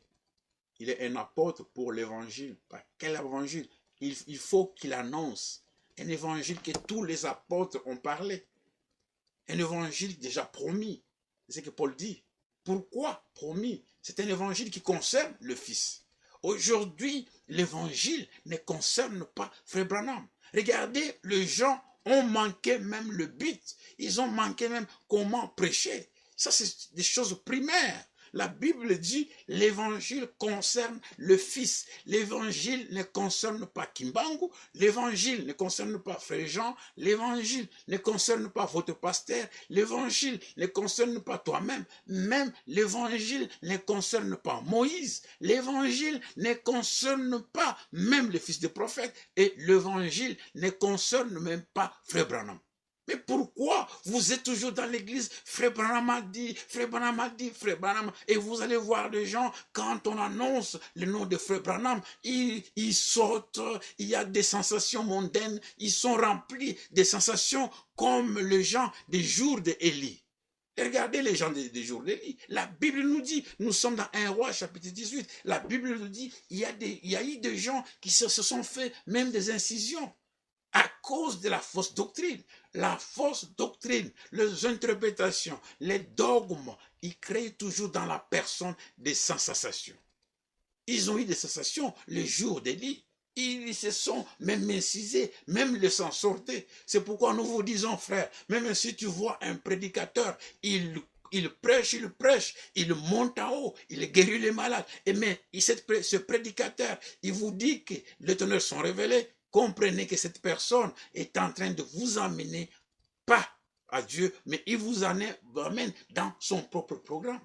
Il est un apôtre pour l'évangile. Par quel évangile? Il faut qu'il annonce un évangile que tous les apôtres ont parlé. Un évangile déjà promis. C'est ce que Paul dit. Pourquoi promis? C'est un évangile qui concerne le Fils. Aujourd'hui, l'évangile ne concerne pas Frère Branham. Regardez, les gens ont manqué même le but. Ils ont manqué même comment prêcher. Ça, c'est des choses primaires. La Bible dit, l'évangile concerne le Fils. L'évangile ne concerne pas Kimbangu. L'évangile ne concerne pas Frère Jean. L'évangile ne concerne pas votre pasteur. L'évangile ne concerne pas toi-même. Même l'évangile ne concerne pas Moïse. L'évangile ne concerne pas même le fils de prophète. Et l'évangile ne concerne même pas Frère Branham. Mais pourquoi vous êtes toujours dans l'église? Frère Branham a dit, Frère Branham a dit, Frère Branham. Et vous allez voir les gens, quand on annonce le nom de Frère Branham, ils sortent, il y a des sensations mondaines, ils sont remplis de sensations comme les gens des jours d'Élie. Regardez les gens des jours d'Élie. La Bible nous dit, nous sommes dans 1 Roi chapitre 18, la Bible nous dit, il y a eu des gens qui se sont fait même des incisions à cause de la fausse doctrine. La fausse doctrine, les interprétations, les dogmes, ils créent toujours dans la personne des sensations. Ils ont eu des sensations le jour d'Élie. Ils se sont même incisés, même le sang sortait. C'est pourquoi nous vous disons, frère, même si tu vois un prédicateur, il prêche, il monte en haut, il guérit les malades. Et mais ce prédicateur, il vous dit que les tonnerres sont révélés. Comprenez que cette personne est en train de vous emmener, pas à Dieu, mais il vous amène dans son propre programme.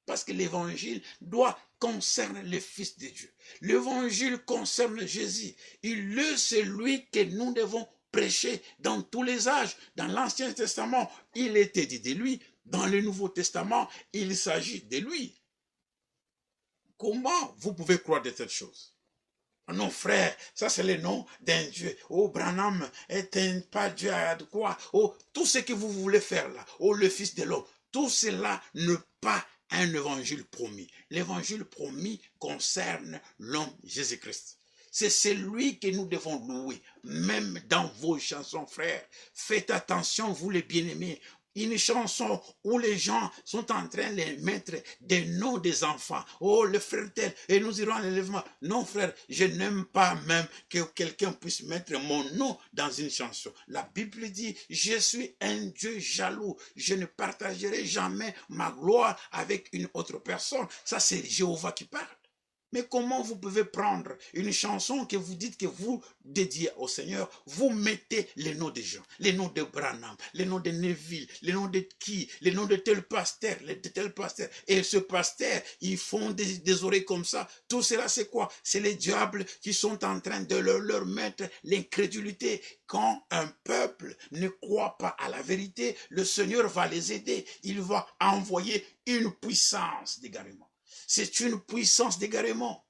Parce que l'évangile doit concerner le Fils de Dieu. L'évangile concerne Jésus. Il est celui que nous devons prêcher dans tous les âges. Dans l'Ancien Testament, il était dit de lui. Dans le Nouveau Testament, il s'agit de lui. Comment vous pouvez croire de telles choses? Non, frère, ça c'est le nom d'un Dieu. Oh, Branham est un pas Dieu de quoi? Oh, tout ce que vous voulez faire là. Oh, le Fils de l'homme. Tout cela n'est pas un évangile promis. L'évangile promis concerne l'homme Jésus-Christ. C'est celui que nous devons louer, même dans vos chansons, frères. Faites attention, vous les bien-aimés. Une chanson où les gens sont en train de mettre des noms des enfants. Oh, le frère tel, et nous irons à l'enlèvement. Non, frère, je n'aime pas même que quelqu'un puisse mettre mon nom dans une chanson. La Bible dit, je suis un Dieu jaloux. Je ne partagerai jamais ma gloire avec une autre personne. Ça, c'est Jéhovah qui parle. Mais comment vous pouvez prendre une chanson que vous dites que vous dédiez au Seigneur, vous mettez les noms des gens, les noms de Branham, les noms de Neville, les noms de qui, les noms de tel pasteur, et ce pasteur, ils font des oreilles comme ça. Tout cela, c'est quoi? C'est les diables qui sont en train de leur mettre l'incrédulité. Quand un peuple ne croit pas à la vérité, le Seigneur va les aider. Il va envoyer une puissance d'égarement. C'est une puissance d'égarement.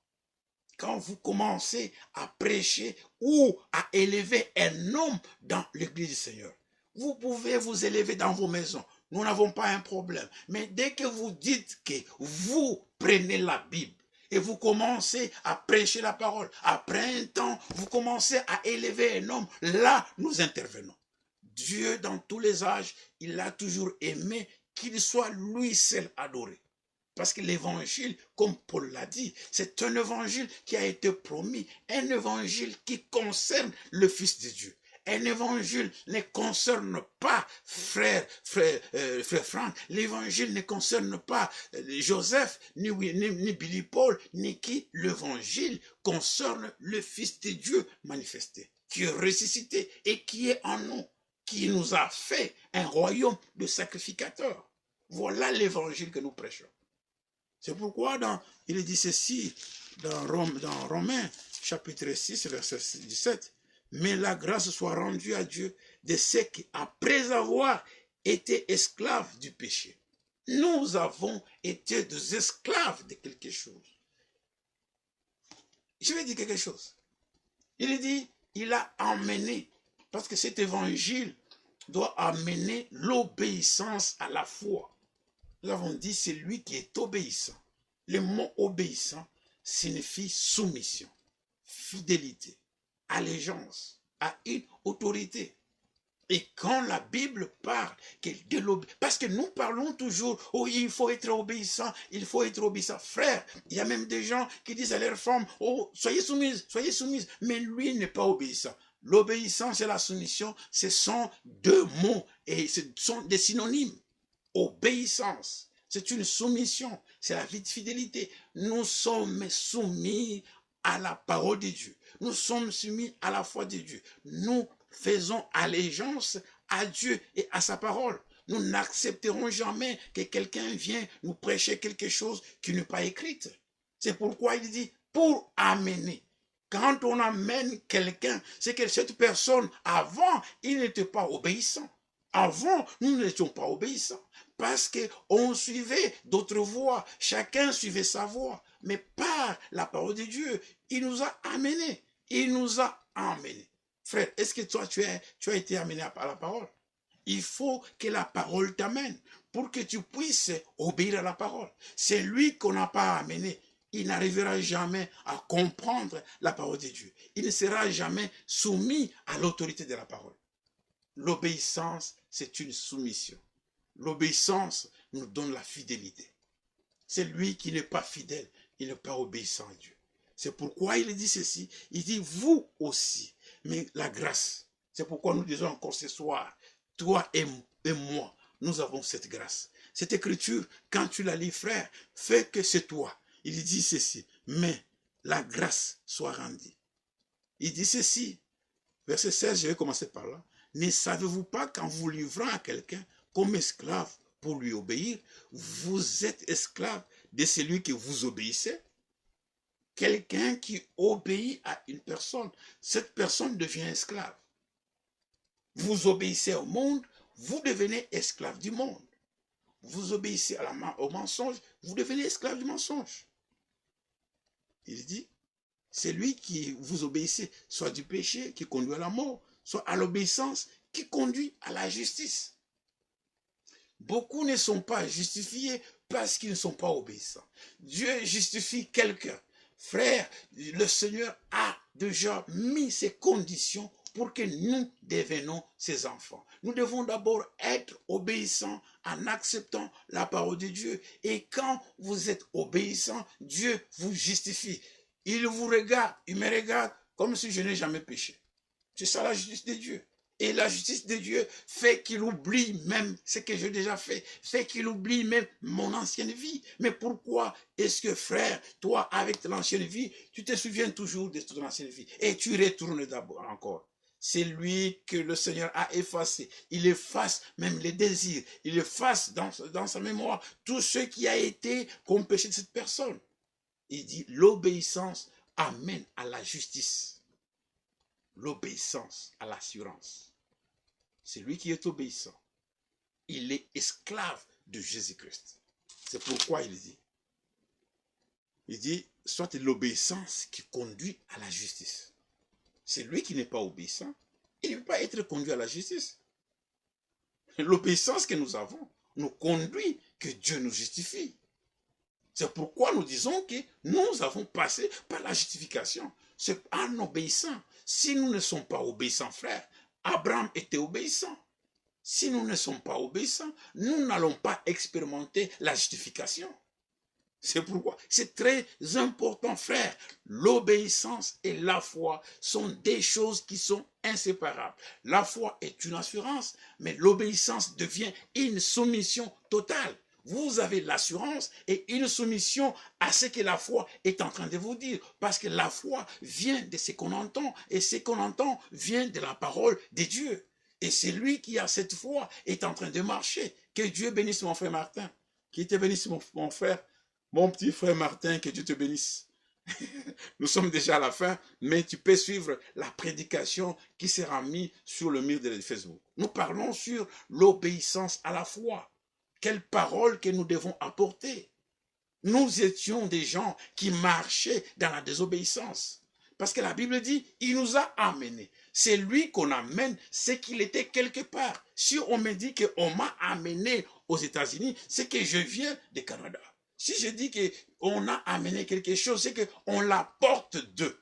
Quand vous commencez à prêcher ou à élever un homme dans l'église du Seigneur, vous pouvez vous élever dans vos maisons. Nous n'avons pas un problème. Mais dès que vous dites que vous prenez la Bible et vous commencez à prêcher la parole, après un temps, vous commencez à élever un homme, là, nous intervenons. Dieu, dans tous les âges, il a toujours aimé qu'il soit lui seul adoré. Parce que l'évangile, comme Paul l'a dit, c'est un évangile qui a été promis, un évangile qui concerne le Fils de Dieu. Un évangile ne concerne pas frère Franck, l'évangile ne concerne pas Joseph, ni Billy Paul, ni qui. L'évangile concerne le Fils de Dieu manifesté, qui est ressuscité et qui est en nous, qui nous a fait un royaume de sacrificateurs. Voilà l'évangile que nous prêchons. C'est pourquoi il dit ceci dans Romains chapitre 6, verset 17. Mais la grâce soit rendue à Dieu de ceux qui, après avoir été esclaves du péché, nous avons été des esclaves de quelque chose. Je vais dire quelque chose. Il dit, il a amené, parce que cet évangile doit amener l'obéissance à la foi. Nous avons dit, c'est lui qui est obéissant. Le mot obéissant signifie soumission, fidélité, allégeance à une autorité. Et quand la Bible parle de l'obéissance, parce que nous parlons toujours, oh, il faut être obéissant, il faut être obéissant. Frère, il y a même des gens qui disent à leurs femmes, oh, soyez soumises, mais lui n'est pas obéissant. L'obéissance et la soumission, ce sont deux mots et ce sont des synonymes. Obéissance, c'est une soumission, c'est la vie de fidélité. Nous sommes soumis à la parole de Dieu. Nous sommes soumis à la foi de Dieu. Nous faisons allégeance à Dieu et à sa parole. Nous n'accepterons jamais que quelqu'un vienne nous prêcher quelque chose qui n'est pas écrite. C'est pourquoi il dit, pour amener. Quand on amène quelqu'un, c'est que cette personne, avant, il n'était pas obéissant. Avant, nous n'étions pas obéissants parce qu'on suivait d'autres voies. Chacun suivait sa voie. Mais par la parole de Dieu, il nous a amenés. Il nous a emmenés. Frère, est-ce que toi, tu as été amené par la parole? Il faut que la parole t'amène pour que tu puisses obéir à la parole. C'est lui qu'on n'a pas amené. Il n'arrivera jamais à comprendre la parole de Dieu. Il ne sera jamais soumis à l'autorité de la parole. L'obéissance, c'est une soumission. L'obéissance nous donne la fidélité. C'est lui qui n'est pas fidèle, il n'est pas obéissant à Dieu. C'est pourquoi il dit ceci. Il dit, vous aussi. Mais la grâce, c'est pourquoi nous disons encore ce soir, toi et moi, nous avons cette grâce. Cette écriture, quand tu la lis, frère, fais que c'est toi. Il dit ceci, mais la grâce soit rendue. Il dit ceci, verset 16, je vais commencer par là. Ne savez-vous pas qu'en vous livrant à quelqu'un comme esclave pour lui obéir, vous êtes esclave de celui que vous obéissez? Quelqu'un qui obéit à une personne, cette personne devient esclave. Vous obéissez au monde, vous devenez esclave du monde. Vous obéissez au mensonge, vous devenez esclave du mensonge. Il dit, c'est lui qui vous obéissez, soit du péché qui conduit à la mort, soit à l'obéissance qui conduit à la justice. Beaucoup ne sont pas justifiés parce qu'ils ne sont pas obéissants. Dieu justifie quelqu'un. Frère, le Seigneur a déjà mis ses conditions pour que nous devenions ses enfants. Nous devons d'abord être obéissants en acceptant la parole de Dieu. Et quand vous êtes obéissant, Dieu vous justifie. Il vous regarde, il me regarde comme si je n'ai jamais péché. C'est ça la justice de Dieu. Et la justice de Dieu fait qu'il oublie même ce que j'ai déjà fait, fait qu'il oublie même mon ancienne vie. Mais pourquoi est-ce que, frère, toi, avec l'ancienne vie, tu te souviens toujours de ton ancienne vie et tu retournes d'abord encore? C'est lui que le Seigneur a effacé. Il efface même les désirs. Il efface dans sa mémoire tout ce qui a été comme péché de cette personne. Il dit, l'obéissance amène à la justice. L'obéissance à l'assurance. C'est lui qui est obéissant. Il est esclave de Jésus-Christ. C'est pourquoi il dit, soit l'obéissance qui conduit à la justice. C'est lui qui n'est pas obéissant. Il ne peut pas être conduit à la justice. L'obéissance que nous avons nous conduit que Dieu nous justifie. C'est pourquoi nous disons que nous avons passé par la justification. C'est en obéissant. Si nous ne sommes pas obéissants, frère, Abraham était obéissant. Si nous ne sommes pas obéissants, nous n'allons pas expérimenter la justification. C'est pourquoi c'est très important, frère. L'obéissance et la foi sont des choses qui sont inséparables. La foi est une assurance, mais l'obéissance devient une soumission totale. Vous avez l'assurance et une soumission à ce que la foi est en train de vous dire. Parce que la foi vient de ce qu'on entend. Et ce qu'on entend vient de la parole de Dieu. Et c'est lui qui a cette foi est en train de marcher. Que Dieu bénisse mon frère Martin. Qu'il te bénisse mon frère, mon petit frère Martin, que Dieu te bénisse. Nous sommes déjà à la fin, mais tu peux suivre la prédication qui sera mise sur le mur de Facebook. Nous parlons sur l'obéissance à la foi. Quelle parole que nous devons apporter. Nous étions des gens qui marchaient dans la désobéissance. Parce que la Bible dit, il nous a amenés. C'est lui qu'on amène, c'est qu'il était quelque part. Si on me dit qu'on m'a amené aux États-Unis, c'est que je viens du Canada. Si je dis qu'on a amené quelque chose, c'est qu'on l'apporte d'eux.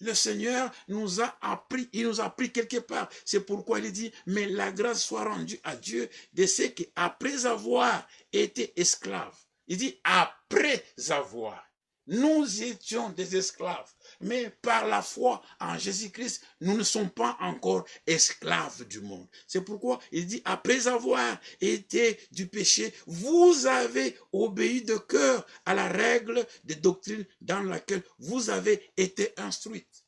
Le Seigneur nous a appris, il nous a pris quelque part. C'est pourquoi il dit, mais la grâce soit rendue à Dieu de ce qu'après avoir été esclaves, il dit, après avoir, nous étions des esclaves. Mais par la foi en Jésus-Christ, nous ne sommes pas encore esclaves du monde. C'est pourquoi il dit, après avoir été du péché, vous avez obéi de cœur à la règle de doctrine dans laquelle vous avez été instruite.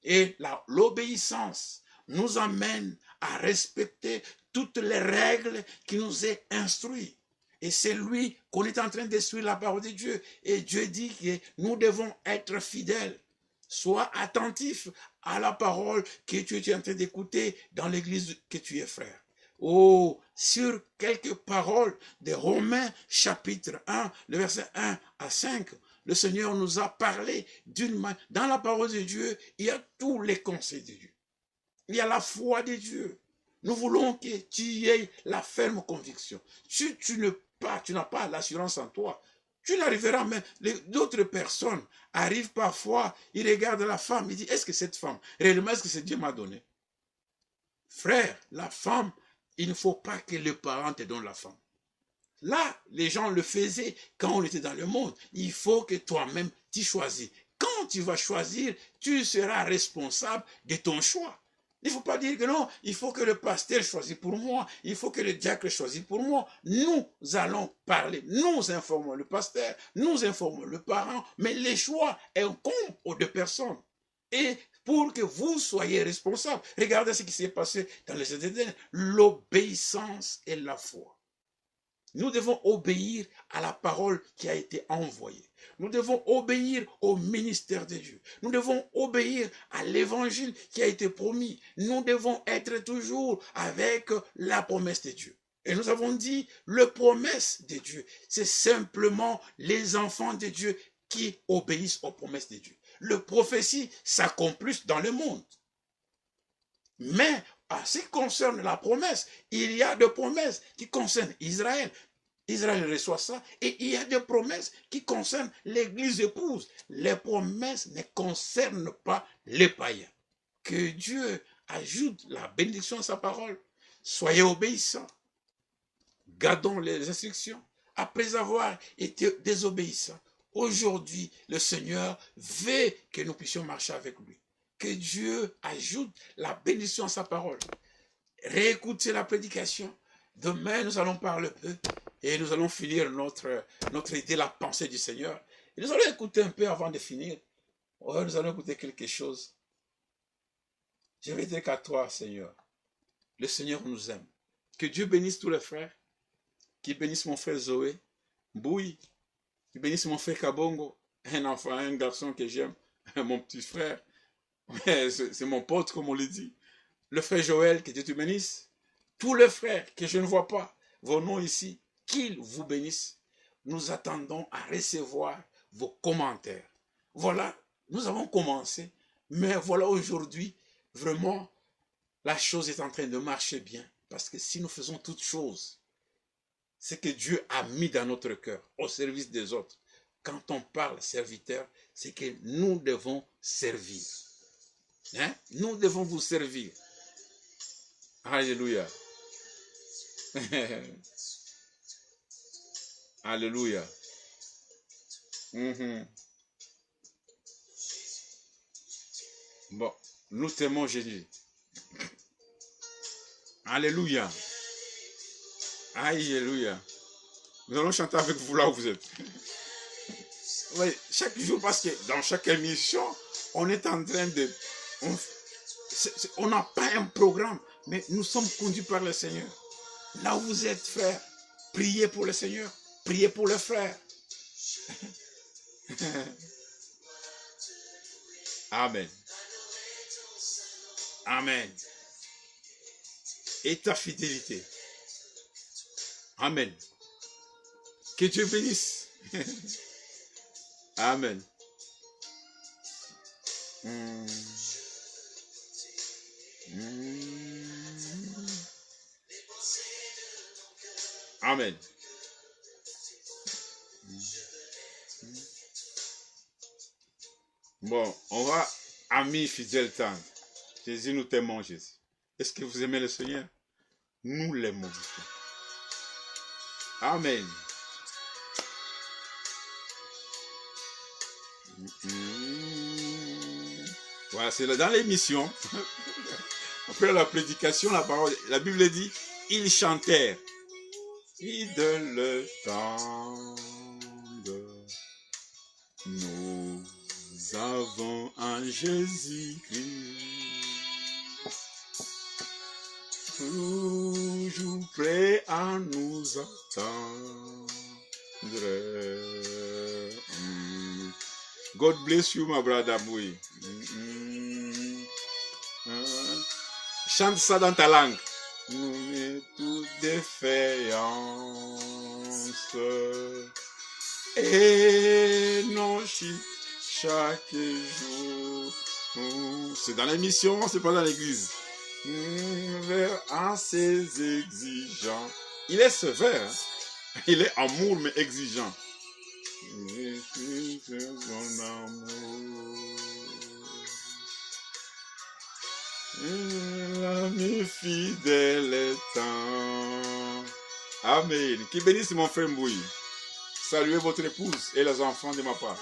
Et l'obéissance nous amène à respecter toutes les règles qui nous est instruites. Et c'est lui qu'on est en train d'instruire la parole de Dieu. Et Dieu dit que nous devons être fidèles. Sois attentif à la parole que tu es en train d'écouter dans l'église que tu es, frère. Oh, sur quelques paroles de Romains chapitre 1, le verset 1 à 5, le Seigneur nous a parlé d'une manière. Dans la parole de Dieu, il y a tous les conseils de Dieu. Il y a la foi de Dieu. Nous voulons que tu aies la ferme conviction. Si tu n'as pas l'assurance en toi, tu n'arriveras même. D'autres personnes arrivent parfois, ils regardent la femme, ils disent, est-ce que cette femme, réellement, est-ce que c'est Dieu m'a donné? Frère, la femme, il ne faut pas que les parents te donnent la femme. Là, les gens le faisaient quand on était dans le monde. Il faut que toi-même, tu choisis. quand tu vas choisir, tu seras responsable de ton choix. Il ne faut pas dire que non, il faut que le pasteur choisisse pour moi, il faut que le diacre choisisse pour moi. Nous allons parler, nous informons le pasteur, nous informons le parent, mais les choix incombent aux deux personnes. Et pour que vous soyez responsables, regardez ce qui s'est passé dans les États-Unis, l'obéissance et la foi. Nous devons obéir à la parole qui a été envoyée. Nous devons obéir au ministère de Dieu. Nous devons obéir à l'évangile qui a été promis. Nous devons être toujours avec la promesse de Dieu. Et nous avons dit, la promesse de Dieu, c'est simplement les enfants de Dieu qui obéissent aux promesses de Dieu. Le prophétie s'accomplit dans le monde. Mais en ce qui concerne la promesse, il y a des promesses qui concernent Israël. Israël reçoit ça. Et il y a des promesses qui concernent l'église épouse. Les promesses ne concernent pas les païens. Que Dieu ajoute la bénédiction à sa parole. Soyez obéissants. Gardons les instructions. Après avoir été désobéissants, aujourd'hui, le Seigneur veut que nous puissions marcher avec lui. Que Dieu ajoute la bénédiction à sa parole. Réécoutez la prédication. Demain, nous allons parler peu et nous allons finir notre idée, la pensée du Seigneur. Et nous allons écouter un peu avant de finir. Ouais, nous allons écouter quelque chose. Je vais dire qu'à toi, Seigneur. Le Seigneur nous aime. Que Dieu bénisse tous les frères. Qu'il bénisse mon frère Zoé, Boui. Qu'il bénisse mon frère Kabongo. Un enfant, un garçon que j'aime. Mon petit frère. C'est mon pote, comme on le dit. Le frère Joël, que Dieu te bénisse. Tous les frères que je ne vois pas, vos noms ici, qu'ils vous bénissent. Nous attendons à recevoir vos commentaires. Voilà, nous avons commencé, mais voilà aujourd'hui, vraiment, la chose est en train de marcher bien. Parce que si nous faisons toutes choses, c'est que Dieu a mis dans notre cœur, au service des autres. Quand on parle serviteur, c'est que nous devons servir. Hein? Nous devons vous servir. Alléluia. Alléluia. Bon, nous t'aimons Jésus. Alléluia. Alléluia. Nous allons chanter avec vous là où vous êtes. Oui, chaque jour, parce que dans chaque émission, on est en train de... On n'a pas un programme, mais nous sommes conduits par le Seigneur. Là où vous êtes, frères, priez pour le Seigneur, priez pour le frère. Amen. Amen. Et ta fidélité. Amen. Que Dieu bénisse. Amen. Amen. Bon, on va, amis fidèles tendres. Jésus, nous t'aimons, Jésus. Est-ce que vous aimez le Seigneur? Nous l'aimons. Amen. Voilà, c'est dans l'émission. Après la prédication, la parole, la Bible dit, ils chantèrent. Fidèle tendre, nous avons un Jésus-Christ, toujours prêt à nous attendre. God bless you, my brother Boui. Chante ça dans ta langue. Nous met toute défaillance et non chaque jour. C'est dans l'émission, c'est pas dans l'église. Vers assez exigeant. Il est sévère, hein? Il est amour mais exigeant. Son amour. L'ami fidèle est un. Amen. Qui bénisse mon frère Mboui. Saluez votre épouse et les enfants de ma part.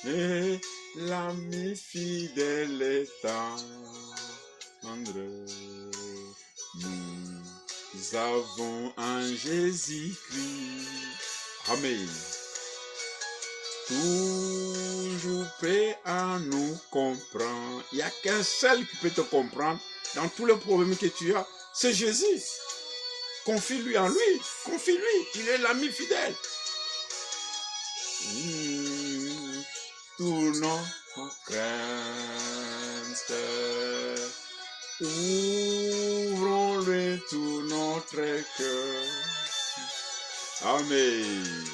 et l'ami fidèle est tendre. Nous avons un Jésus-Christ. Amen. Toujours prêt à nous comprendre. Il n'y a qu'un seul qui peut te comprendre dans tous les problèmes que tu as. C'est Jésus. Confie-lui en lui. Confie-lui. Il est l'ami fidèle. Tous nos craintes, ouvrons-lui tout notre cœur. Amen.